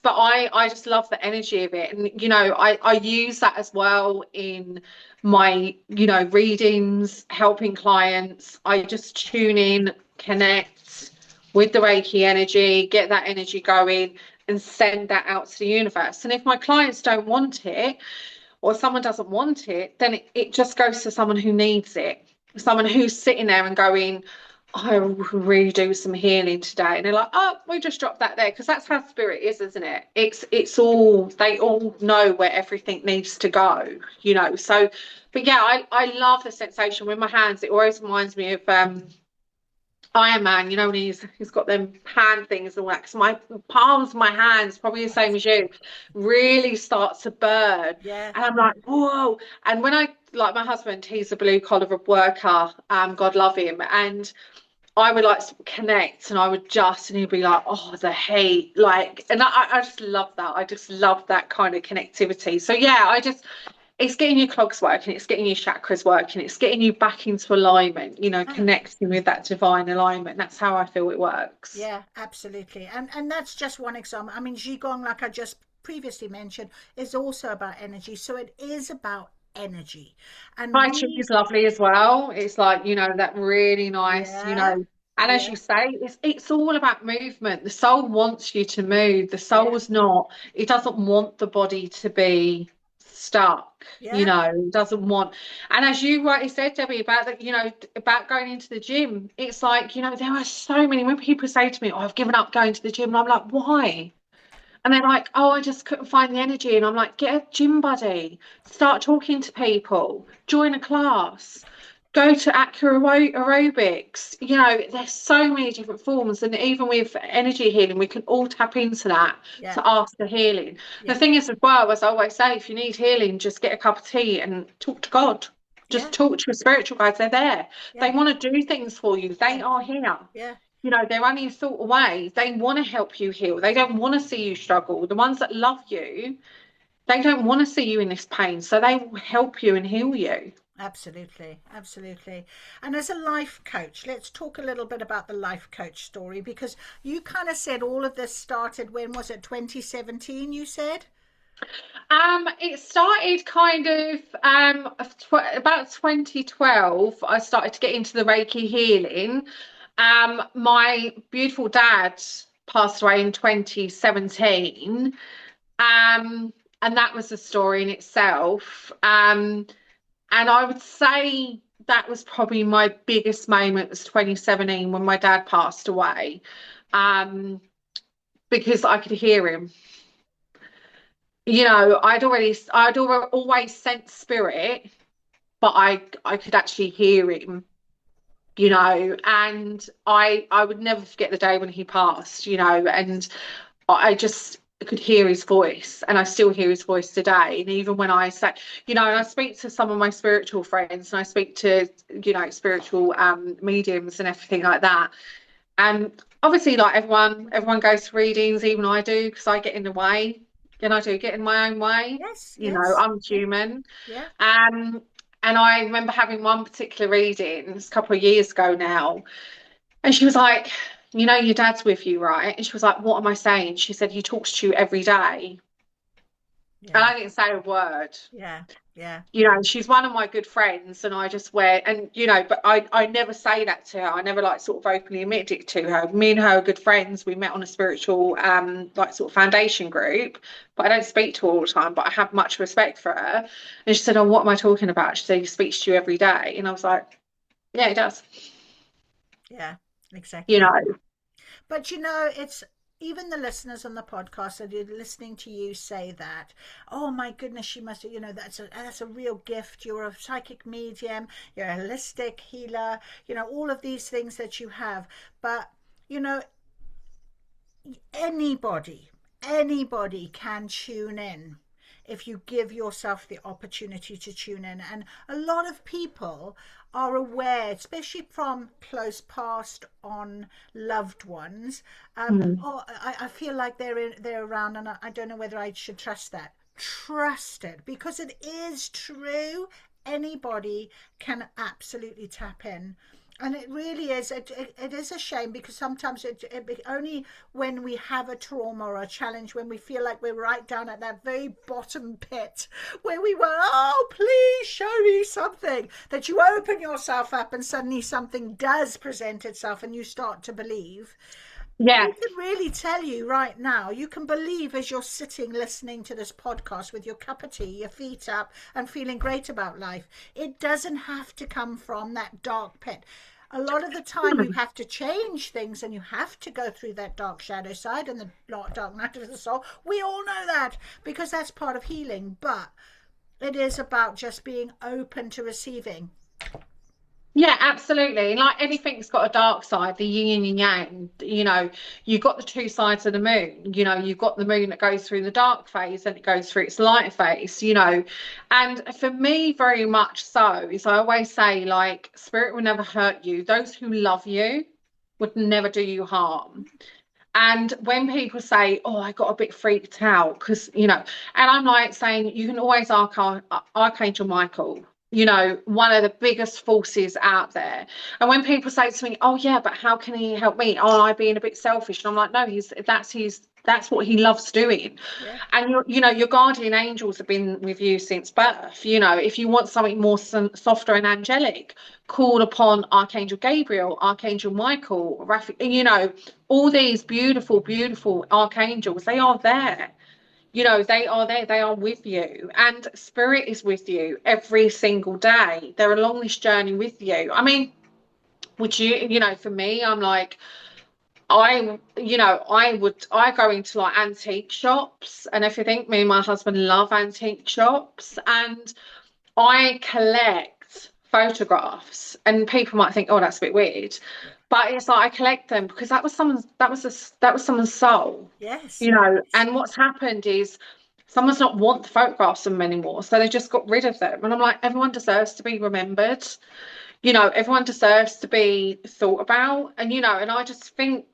But I just love the energy of it, and I use that as well in my readings, helping clients. I just tune in, connect with the Reiki energy, get that energy going, and send that out to the universe. And if my clients don't want it, or someone doesn't want it, then it just goes to someone who needs it. Someone who's sitting there and going, I really do some healing today. And they're like, oh, we just dropped that there. Because that's how spirit is, isn't it? It's all, they all know where everything needs to go, So, but yeah, I love the sensation with my hands. It always reminds me of Iron Man, when he's got them hand things and all that. 'Cause my palms, my hands, probably the same as you, really start to burn. Yeah. And I'm like, whoa. And when like my husband, he's a blue collar worker, God love him. And I would like connect, and I would and he'd be like, oh, the hate, like, and I just love that. I just love that kind of connectivity. So yeah, it's getting your clogs working, it's getting your chakras working, it's getting you back into alignment, connecting with that divine alignment. That's how I feel it works. Yeah, absolutely. And that's just one example. I mean, Qigong, like I just previously mentioned, is also about energy. So it is about energy. And Tai Chi is lovely as well. It's like, that really nice, yeah, and as yeah, you say, it's all about movement. The soul wants you to move. The yeah, soul's not, it doesn't want the body to be stuck, yeah, it doesn't want. And as you rightly said, Debbie, about that, about going into the gym, it's like, there are so many, when people say to me, oh, I've given up going to the gym, and I'm like, why? And they're like, oh, I just couldn't find the energy. And I'm like, get a gym buddy, start talking to people, join a class, go to aerobics. There's so many different forms. And even with energy healing, we can all tap into that yeah, to ask for healing. The yeah, thing is, as well, as I always say, if you need healing, just get a cup of tea and talk to God. yeah, Just talk to your spiritual guides. They're there. They yeah, want to do things for you. They yeah, are here. yeah, They're only a thought away. They want to help you heal. They don't want to see you struggle. The ones that love you, they don't want to see you in this pain. So they will help you and heal you. absolutely, absolutely. And as a life coach, let's talk a little bit about the life coach story, because you kind of said all of this started, when was it, 2017, you said? It started kind of about 2012. I started to get into the Reiki healing. My beautiful dad passed away in 2017. And that was a story in itself. And I would say that was probably my biggest moment, was 2017, when my dad passed away. because I could hear him. Always sense spirit, but I could actually hear him, and I would never forget the day when he passed, and I just could hear his voice, and I still hear his voice today. And even when I say, and I speak to some of my spiritual friends, and I speak to, spiritual mediums and everything like that. And obviously, like everyone goes to readings, even I do, because I get in the way, and I do get in my own way. Yes, yes. I'm human. Yeah. And I remember having one particular reading, it's a couple of years ago now, and she was like, your dad's with you, right? And she was like, what am I saying? She said, he talks to you every day. And Yeah. I didn't say a word. Yeah. Yeah. She's one of my good friends, and I just wear, and but I never say that to her. I never like sort of openly admit it to her. Me and her are good friends. We met on a spiritual like sort of foundation group, but I don't speak to her all the time, but I have much respect for her. And she said, oh, what am I talking about? She said, he speaks to you every day. And I was like, yeah, he does. Yeah. you Exactly. know But it's even the listeners on the podcast that are listening to you say that, oh my goodness, she must, that's a real gift. You're a psychic medium, you're a holistic healer, all of these things that you have. But, you know, anybody can tune in if you give yourself the opportunity to tune in. And a lot of people are aware, especially from close past on loved ones. Mm. Oh, I feel like they're around, and I don't know whether I should trust that. Trust it, because it is true. Anybody can absolutely tap in. And it really is. It is a shame, because sometimes only when we have a trauma or a challenge, when we feel like we're right down at that very bottom pit where we were, oh, please show me something, that you open yourself up and suddenly something does present itself and you start to believe. Yeah, We can really tell you right now, you can believe as you're sitting listening to this podcast with your cup of tea, your feet up, and feeling great about life. It doesn't have to come from that dark pit. A lot of the time, you have to change things, and you have to go through that dark shadow side and the dark night of the soul. We all know that, because that's part of healing. But it is about just being open to receiving. yeah, absolutely. Like anything's got a dark side, the yin and yang. You've got the two sides of the moon. You've got the moon that goes through the dark phase and it goes through its light phase. And for me, very much so, is I always say, like, spirit will never hurt you. Those who love you would never do you harm. And when people say, oh, I got a bit freaked out, because, and I'm like saying, you can always Archangel Michael, one of the biggest forces out there. And when people say to me, oh, yeah, but how can he help me? Oh, I being a bit selfish. And I'm like, no, that's what he loves doing. Yeah. And your guardian angels have been with you since birth. If you want something more softer and angelic, call upon Archangel Gabriel, Archangel Michael, Raphael. All these beautiful, beautiful archangels. They are there. They are there. They are with you, and spirit is with you every single day. They're along this journey with you. I mean, would for me, I'm like, I go into like antique shops and everything. Me and my husband love antique shops, and I collect photographs. And people might think, oh, that's a bit weird, but it's like I collect them because that was someone's soul, Yes. Yes. and what's happened is someone's not want the photographs of them anymore, so they just got rid of them. And I'm like, everyone deserves to be remembered. Everyone deserves to be thought about. And I just think,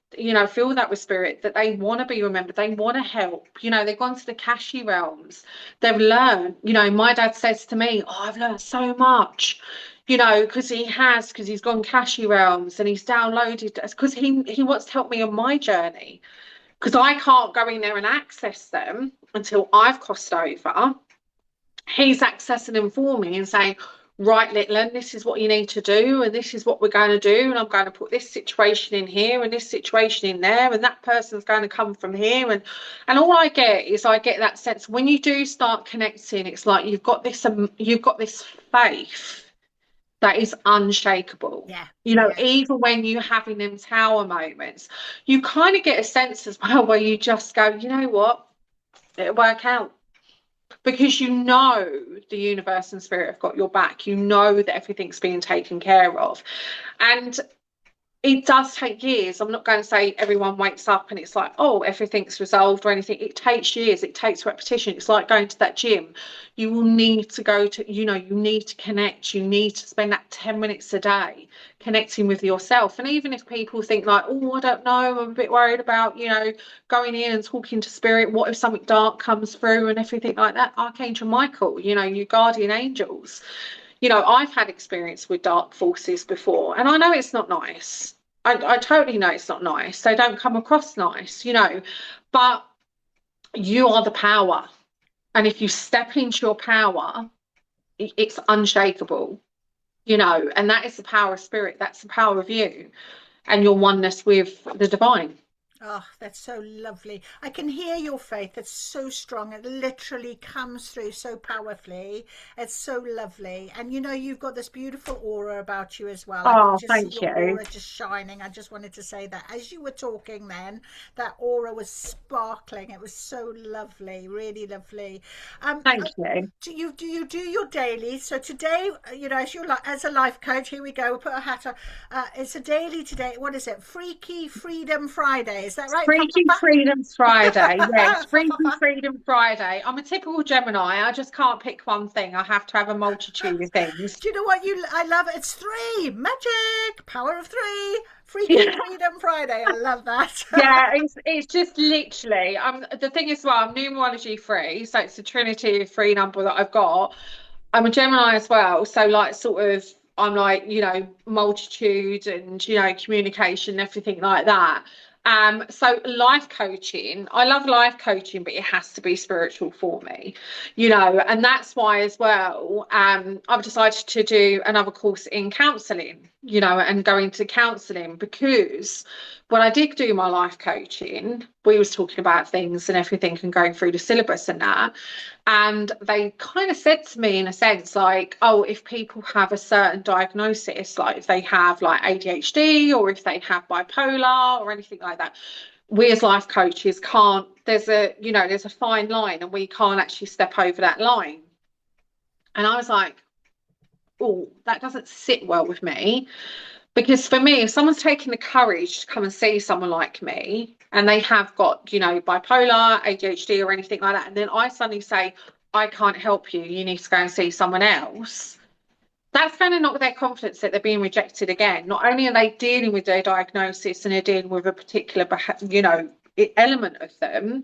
feel that with spirit, that they want to be remembered. They want to help. They've gone to the Kashi realms. They've learned. My dad says to me, oh, I've learned so much, because he's gone Kashi realms and he's downloaded, because he wants to help me on my journey, because I can't go in there and access them until I've crossed over. He's accessing them for me and saying, right, Litland, this is what you need to do, and this is what we're going to do, and I'm going to put this situation in here and this situation in there, and that person's going to come from here. And all I get that sense when you do start connecting, it's like you've got this faith that is unshakable. Yeah. You know, Yeah. even when you're having them tower moments, you kind of get a sense as well where you just go, you know what, it'll work out. Because you know the universe and spirit have got your back. You know that everything's being taken care of. And it does take years. I'm not going to say everyone wakes up and it's like, oh, everything's resolved or anything. It takes years. It takes repetition. It's like going to that gym. You will need to go to, you know, you need to connect. You need to spend that 10 minutes a day connecting with yourself. And even if people think like, oh, I don't know, I'm a bit worried about, you know, going in and talking to spirit. What if something dark comes through and everything like that? Archangel Michael, you know, your guardian angels. You know, I've had experience with dark forces before, and I know it's not nice. I totally know it's not nice. They don't come across nice, you know, but you are the power. And if you step into your power, it's unshakable, you know, and that is the power of spirit. That's the power of you and your oneness with the divine. Oh, that's so lovely. I can hear your faith. It's so strong. It literally comes through so powerfully. It's so lovely. And you know, you've got this beautiful aura about you as well. I can Oh, just see thank your you. aura just shining. I just wanted to say that as you were talking then, that aura was sparkling. It was so lovely, really lovely. Thank you. Do you do your daily? So today, you know, as a life coach, here we go. We'll put a hat on. It's a daily today. What is it? Freaky Freedom Friday. Is that right? Freaky Freedom Friday. Yes, Fa, fa, Freaky fa. Freedom Friday. I'm a typical Gemini. I just can't pick one thing. I have to have a multitude of things. Do you know what I love? It's three. Magic. Power of three. Freaky Freedom Friday. I love that. Yeah, it's just literally. The thing is, well, I'm numerology free, so it's a trinity of free number that I've got. I'm a Gemini as well, so like sort of I'm like, you know, multitude and you know, communication, everything like that. So life coaching, I love life coaching, but it has to be spiritual for me, you know, and that's why as well, I've decided to do another course in counselling, you know, and go into counselling because when I did do my life coaching, we was talking about things and everything and going through the syllabus and that. And they kind of said to me, in a sense, like, oh, if people have a certain diagnosis, like if they have like ADHD or if they have bipolar or anything like that, we as life coaches can't, there's a fine line and we can't actually step over that line. And I was like, oh, that doesn't sit well with me. Because for me, if someone's taking the courage to come and see someone like me and they have got, you know, bipolar, ADHD, or anything like that, and then I suddenly say, I can't help you, you need to go and see someone else, that's going to knock their confidence that they're being rejected again. Not only are they dealing with their diagnosis and they're dealing with a particular, you know, element of them,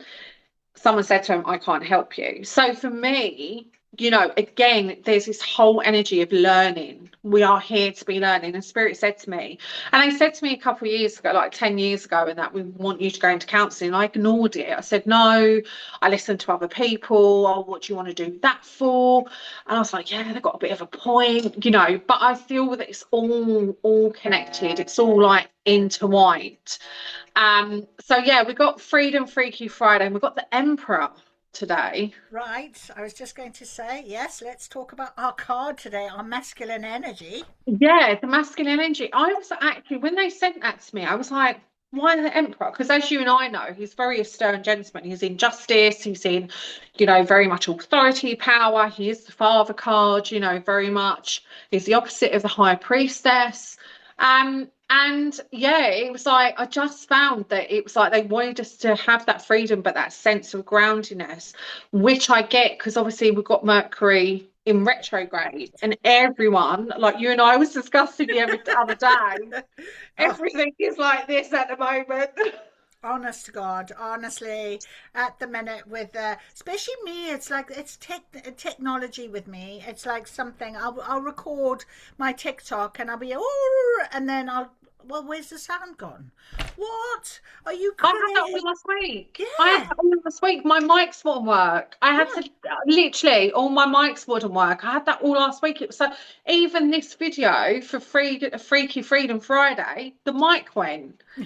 someone said to him, I can't help you. So for me, you know, again, there's this whole energy of learning. We are here to be learning. And Spirit said to me, and they said to me a couple of years ago, like 10 years ago, and that we want you to go into counselling. I ignored it. I said, no, I listened to other people. Oh, what do you want to do that for? And I was like, yeah, they've got a bit of a point, you know, but I feel that it's all connected. It's all like intertwined. So yeah, we got Freedom Freaky Friday and we've got the Emperor today. Right. I was just going to say, yes, let's talk about our card today, our masculine energy. Yeah, the masculine energy. I was actually, when they sent that to me, I was like, why the Emperor? Because as you and I know, he's very a stern gentleman. He's in justice, he's in, you know, very much authority, power. He is the father card, you know, very much. He's the opposite of the high priestess. And yeah, it was like I just found that it was like they wanted us to have that freedom, but that sense of groundedness, which I get because obviously we've got Mercury in retrograde, and everyone, like you and I was discussing the other day, Oh, everything is like this at the moment. honest to God, honestly, at the minute with especially me, it's like it's technology with me. It's like something I'll record my TikTok and I'll be oh, and then well, where's the sound gone? What? Are you I had that all crazy? last week. I had Yeah, that all last week. My mics wouldn't work. I had yeah. to literally all my mics wouldn't work. I had that all last week. It was so even this video for Freaky Freedom Friday, the mic went. So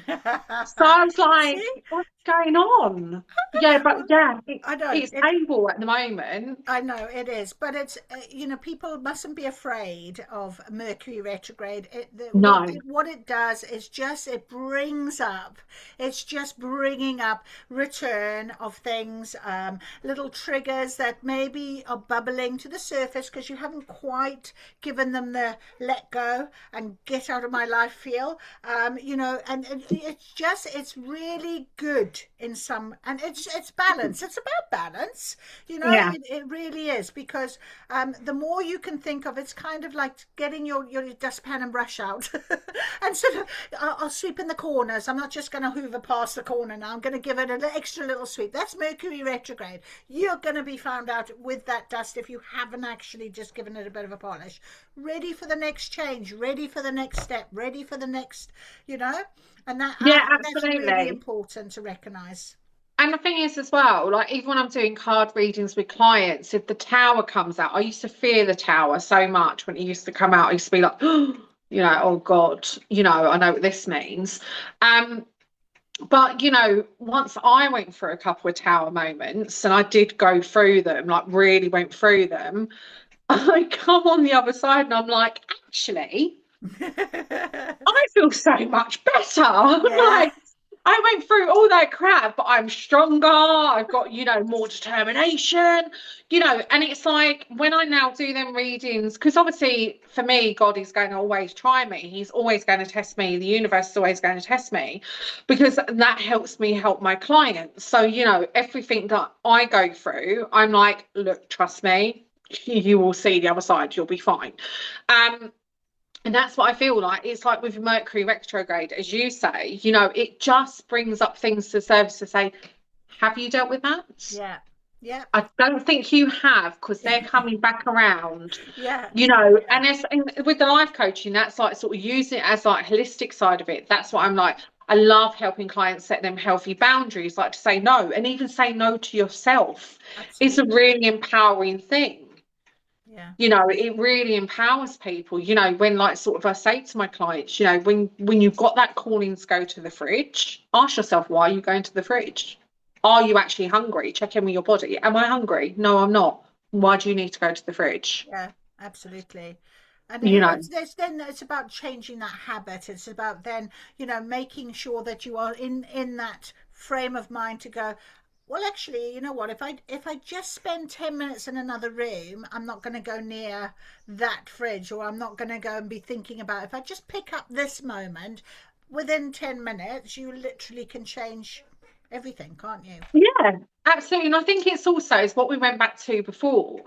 I was like, See? going on? Yeah, but Well, yeah, I know it's it. able at the moment. I know it is, but it's people mustn't be afraid of Mercury retrograde. No. What it does is just it brings up, it's just bringing up return of things, little triggers that maybe are bubbling to the surface because you haven't quite given them the let go and get out of my life feel. And it's really good in some, and it's balance. It's about balance. Yeah. It really is, because the more you can think of, it's kind of like getting your dustpan and brush out and sort of, I'll sweep in the corners. I'm not just going to hoover past the corner now. I'm going to give it an extra little sweep. That's Mercury retrograde. You're going to be found out with that dust if you haven't actually just given it a bit of a polish. Ready for the next change, ready for the next step, ready for the next, you know, and that I Yeah, think that's really absolutely. important to recognize. And the thing is as well, like even when I'm doing card readings with clients, if the tower comes out, I used to fear the tower so much when it used to come out. I used to be like, oh God, I know what this means. Um, but once I went through a couple of tower moments and I did go through them, like really went through them, I come on the other side and I'm like, actually, I feel so much better. Yeah. Like I went through all that crap, but I'm stronger. I've got, more determination, and it's like when I now do them readings, because obviously for me, God is going to always try me. He's always going to test me. The universe is always going to test me because that helps me help my clients. So, everything that I go through, I'm like, look, trust me, you will see the other side. You'll be fine. Um, and that's what I feel like. It's like with Mercury retrograde, as you say, it just brings up things to the surface to say, have you dealt with that? Yeah. Yeah. I don't think you have, because they're coming back around, Yeah. and Yeah. it's and with the life coaching, that's like sort of using it as like holistic side of it. That's what I'm like. I love helping clients set them healthy boundaries, like to say no, and even say no to yourself. It's a Absolutely. really empowering thing. Yeah. It really empowers people, when like sort of I say to my clients, when you've got that calling to go to the fridge, ask yourself, why are you going to the fridge? Are you actually hungry? Check in with your body. Am I hungry? No, I'm not. Why do you need to go to the fridge? Yeah. Absolutely. And You know, it's about changing that habit. It's about then, making sure that you are in that frame of mind to go, well, actually, you know what? If I just spend 10 minutes in another room, I'm not going to go near that fridge, or I'm not going to go and be thinking about. If I just pick up this moment, within 10 minutes, you literally can change everything, can't you? yeah, absolutely. And I think it's what we went back to before.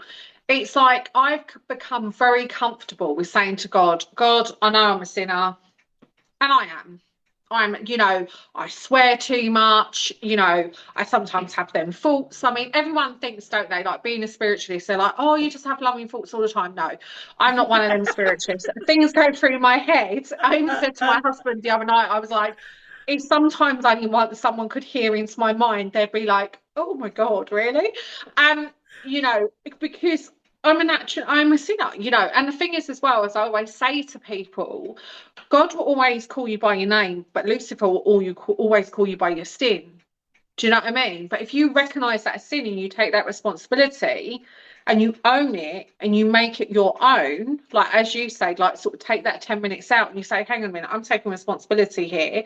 It's like I've become very comfortable with saying to God, God, I know I'm a sinner, and I am. I swear too much, I sometimes have them faults. I mean, everyone thinks, don't they, like being a spiritualist, they're like, oh, you just have loving thoughts all the time. No, I'm not one of them spiritualists. Things go through my head. I even said to my husband the other night, I was like, if sometimes only once someone could hear into my mind, they'd be like, oh my God, really? Um, because I'm a sinner, and the thing is, as well, as I always say to people, God will always call you by your name, but Lucifer will always call you by your sin. Do you know what I mean? But if you recognize that as sin and you take that responsibility and you own it and you make it your own, like as you say, like sort of take that 10 minutes out and you say, hang on a minute, I'm taking responsibility here.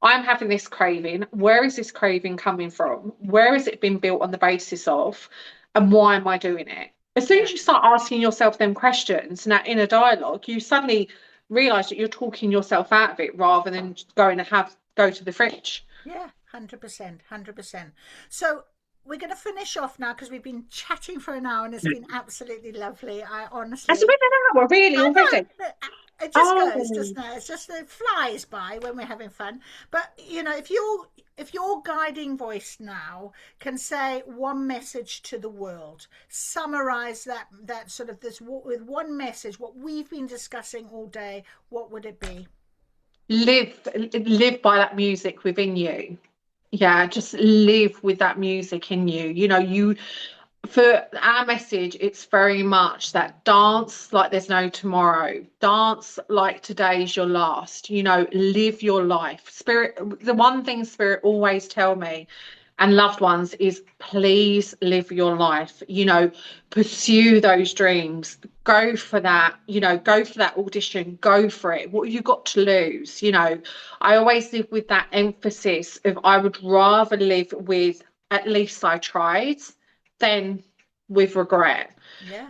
I'm having this craving. Where is this craving coming from? Where has it been built on the basis of? And why am I doing it? As soon Yeah. as you start asking yourself them questions in that inner dialogue, you suddenly realize that you're talking yourself out of it rather than going to go to the fridge. Yeah, 100%, 100%. So we're going to finish off now because we've been chatting for an hour and it's been absolutely lovely. I Has it honestly, been an hour, really, I already? know it just goes, Oh, doesn't it? It's just it flies by when we're having fun. But if your guiding voice now can say one message to the world, summarize that sort of this with one message, what we've been discussing all day, what would it be? live live by that music within you. Yeah, just live with that music in you. for our message, it's very much that dance like there's no tomorrow, dance like today's your last, live your life. Spirit, the one thing Spirit always tell me and loved ones is please live your life, pursue those dreams, go for that, go for that audition, go for it. What have you got to lose? I always live with that emphasis of I would rather live with at least I tried than with regret.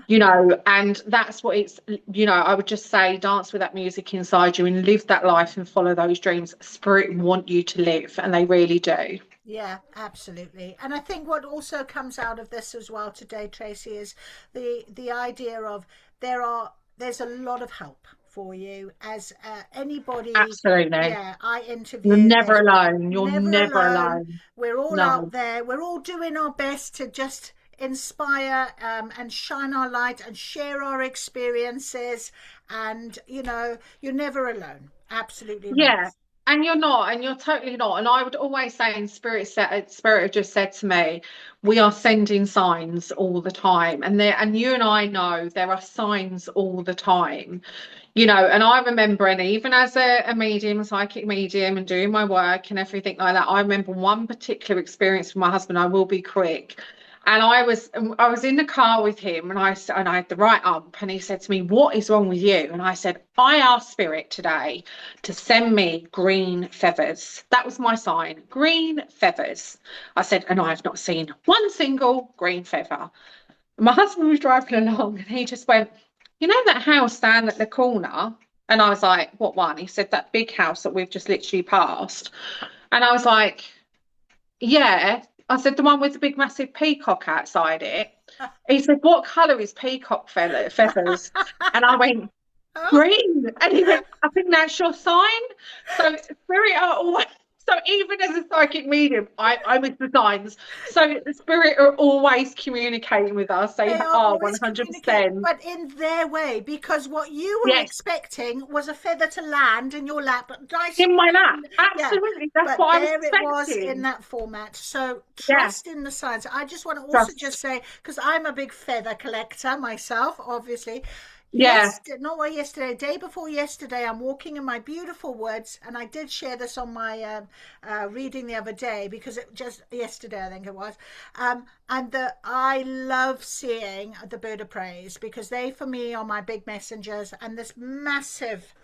And that's what it's, I would just say dance with that music inside you and live that life and follow those dreams Spirit want you to live, and they really do. Yeah, absolutely. And I think what also comes out of this as well today, Tracey, is the idea of there's a lot of help for you as anybody. Absolutely. Yeah, I interview. You're never alone. You're Never never alone. alone. We're all No. out there. We're all doing our best to just inspire and shine our light and share our experiences. And you're never alone. Absolutely not. Yeah. And you're not, and you're totally not. And I would always say, and Spirit have just said to me, we are sending signs all the time. And you and I know there are signs all the time. And I remember, and even as a medium, a psychic medium, and doing my work and everything like that, I remember one particular experience with my husband. I will be quick. And I was in the car with him, and I had the right ump, and he said to me, "What is wrong with you?" And I said, "I asked Spirit today to send me green feathers." That was my sign, green feathers. I said, and I have not seen one single green feather. And my husband was driving along, and he just went, that house down at the corner? And I was like, "What one?" He said, "That big house that we've just literally passed." And I was like, "Yeah." I said, "The one with the big massive peacock outside it." He said, "What colour is peacock feathers?" And I went, "Green." And he went, "I think that's your sign." So Spirit are always, so even as a psychic medium, I miss the signs. So the Spirit are always communicating with us. They are 100%. But in their way, because what you were expecting was a feather to land in your lap. Nice in my lap. Absolutely. Yeah. That's what I was expecting. It was in that format. So trust in the signs. I just want to also just say, because I'm a big feather collector myself, obviously. Yeah. Yesterday, day before yesterday, I'm walking in my beautiful woods, and I did share this on my reading the other day, because it just yesterday, I think it was. I love seeing the bird of praise, because they for me are my big messengers, and this massive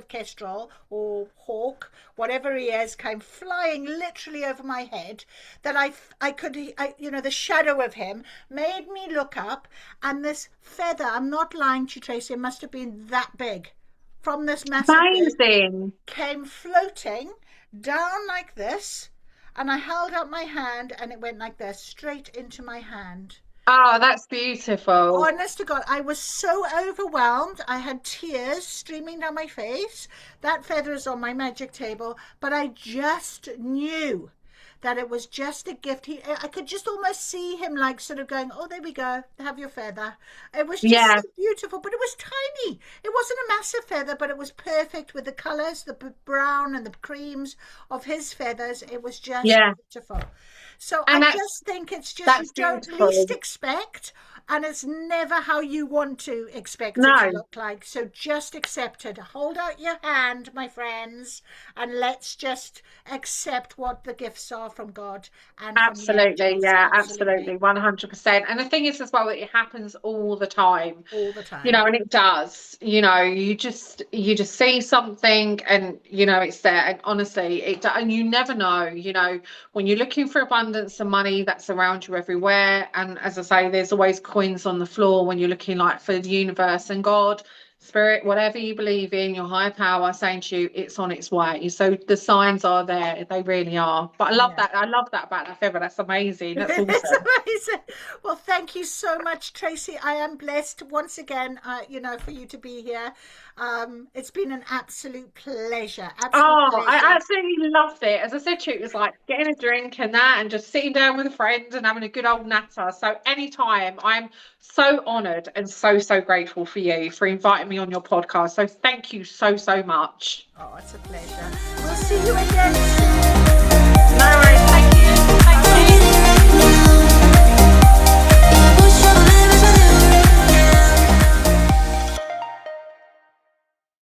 kestrel or hawk, whatever he is, came flying literally over my head, that I could the shadow of him made me look up, and this feather, I'm not lying to you, Tracey, it must have been that big, from this massive bird, came floating down like this. And I held up my hand, and it went like this, straight into my hand. Oh, that's beautiful. Honest to God, I was so overwhelmed. I had tears streaming down my face. That feather is on my magic table, but I just knew that it was just a gift. I could just almost see him like sort of going, "Oh, there we go, have your feather." It was just so beautiful, but it was tiny. It wasn't a massive feather, but it was perfect with the colours, the brown and the creams of his feathers. It was just beautiful. So I just think it's just, you don't least expect, and it's never how you want to expect it to look like. So just accept it. Hold out your hand, my friends, and let's just accept what the gifts are from God. And absolutely, absolutely, 100%. And the thing is as well that it happens all the time. All the time. And it does. You just see something, and it's there. And honestly, and you never know. When you're looking for abundance and money, that's around you everywhere. And as I say, there's always coins on the floor when you're looking like for the universe and God, Spirit, whatever you believe in, your higher power saying to you, it's on its way. So the signs are there, they really are. But I love that about that feather. That's amazing. That's awesome. It's amazing. Well, thank you so much, Tracey. I am blessed once again, for you to be here. It's been an absolute pleasure. I absolutely loved it. As I said to you, it was like getting a drink and that, and just sitting down with a friend and having a good old natter. So anytime, I'm so honoured and so grateful for you for inviting me on your podcast. So thank you so much. Oh, it's a pleasure. We'll see you again soon. No worries.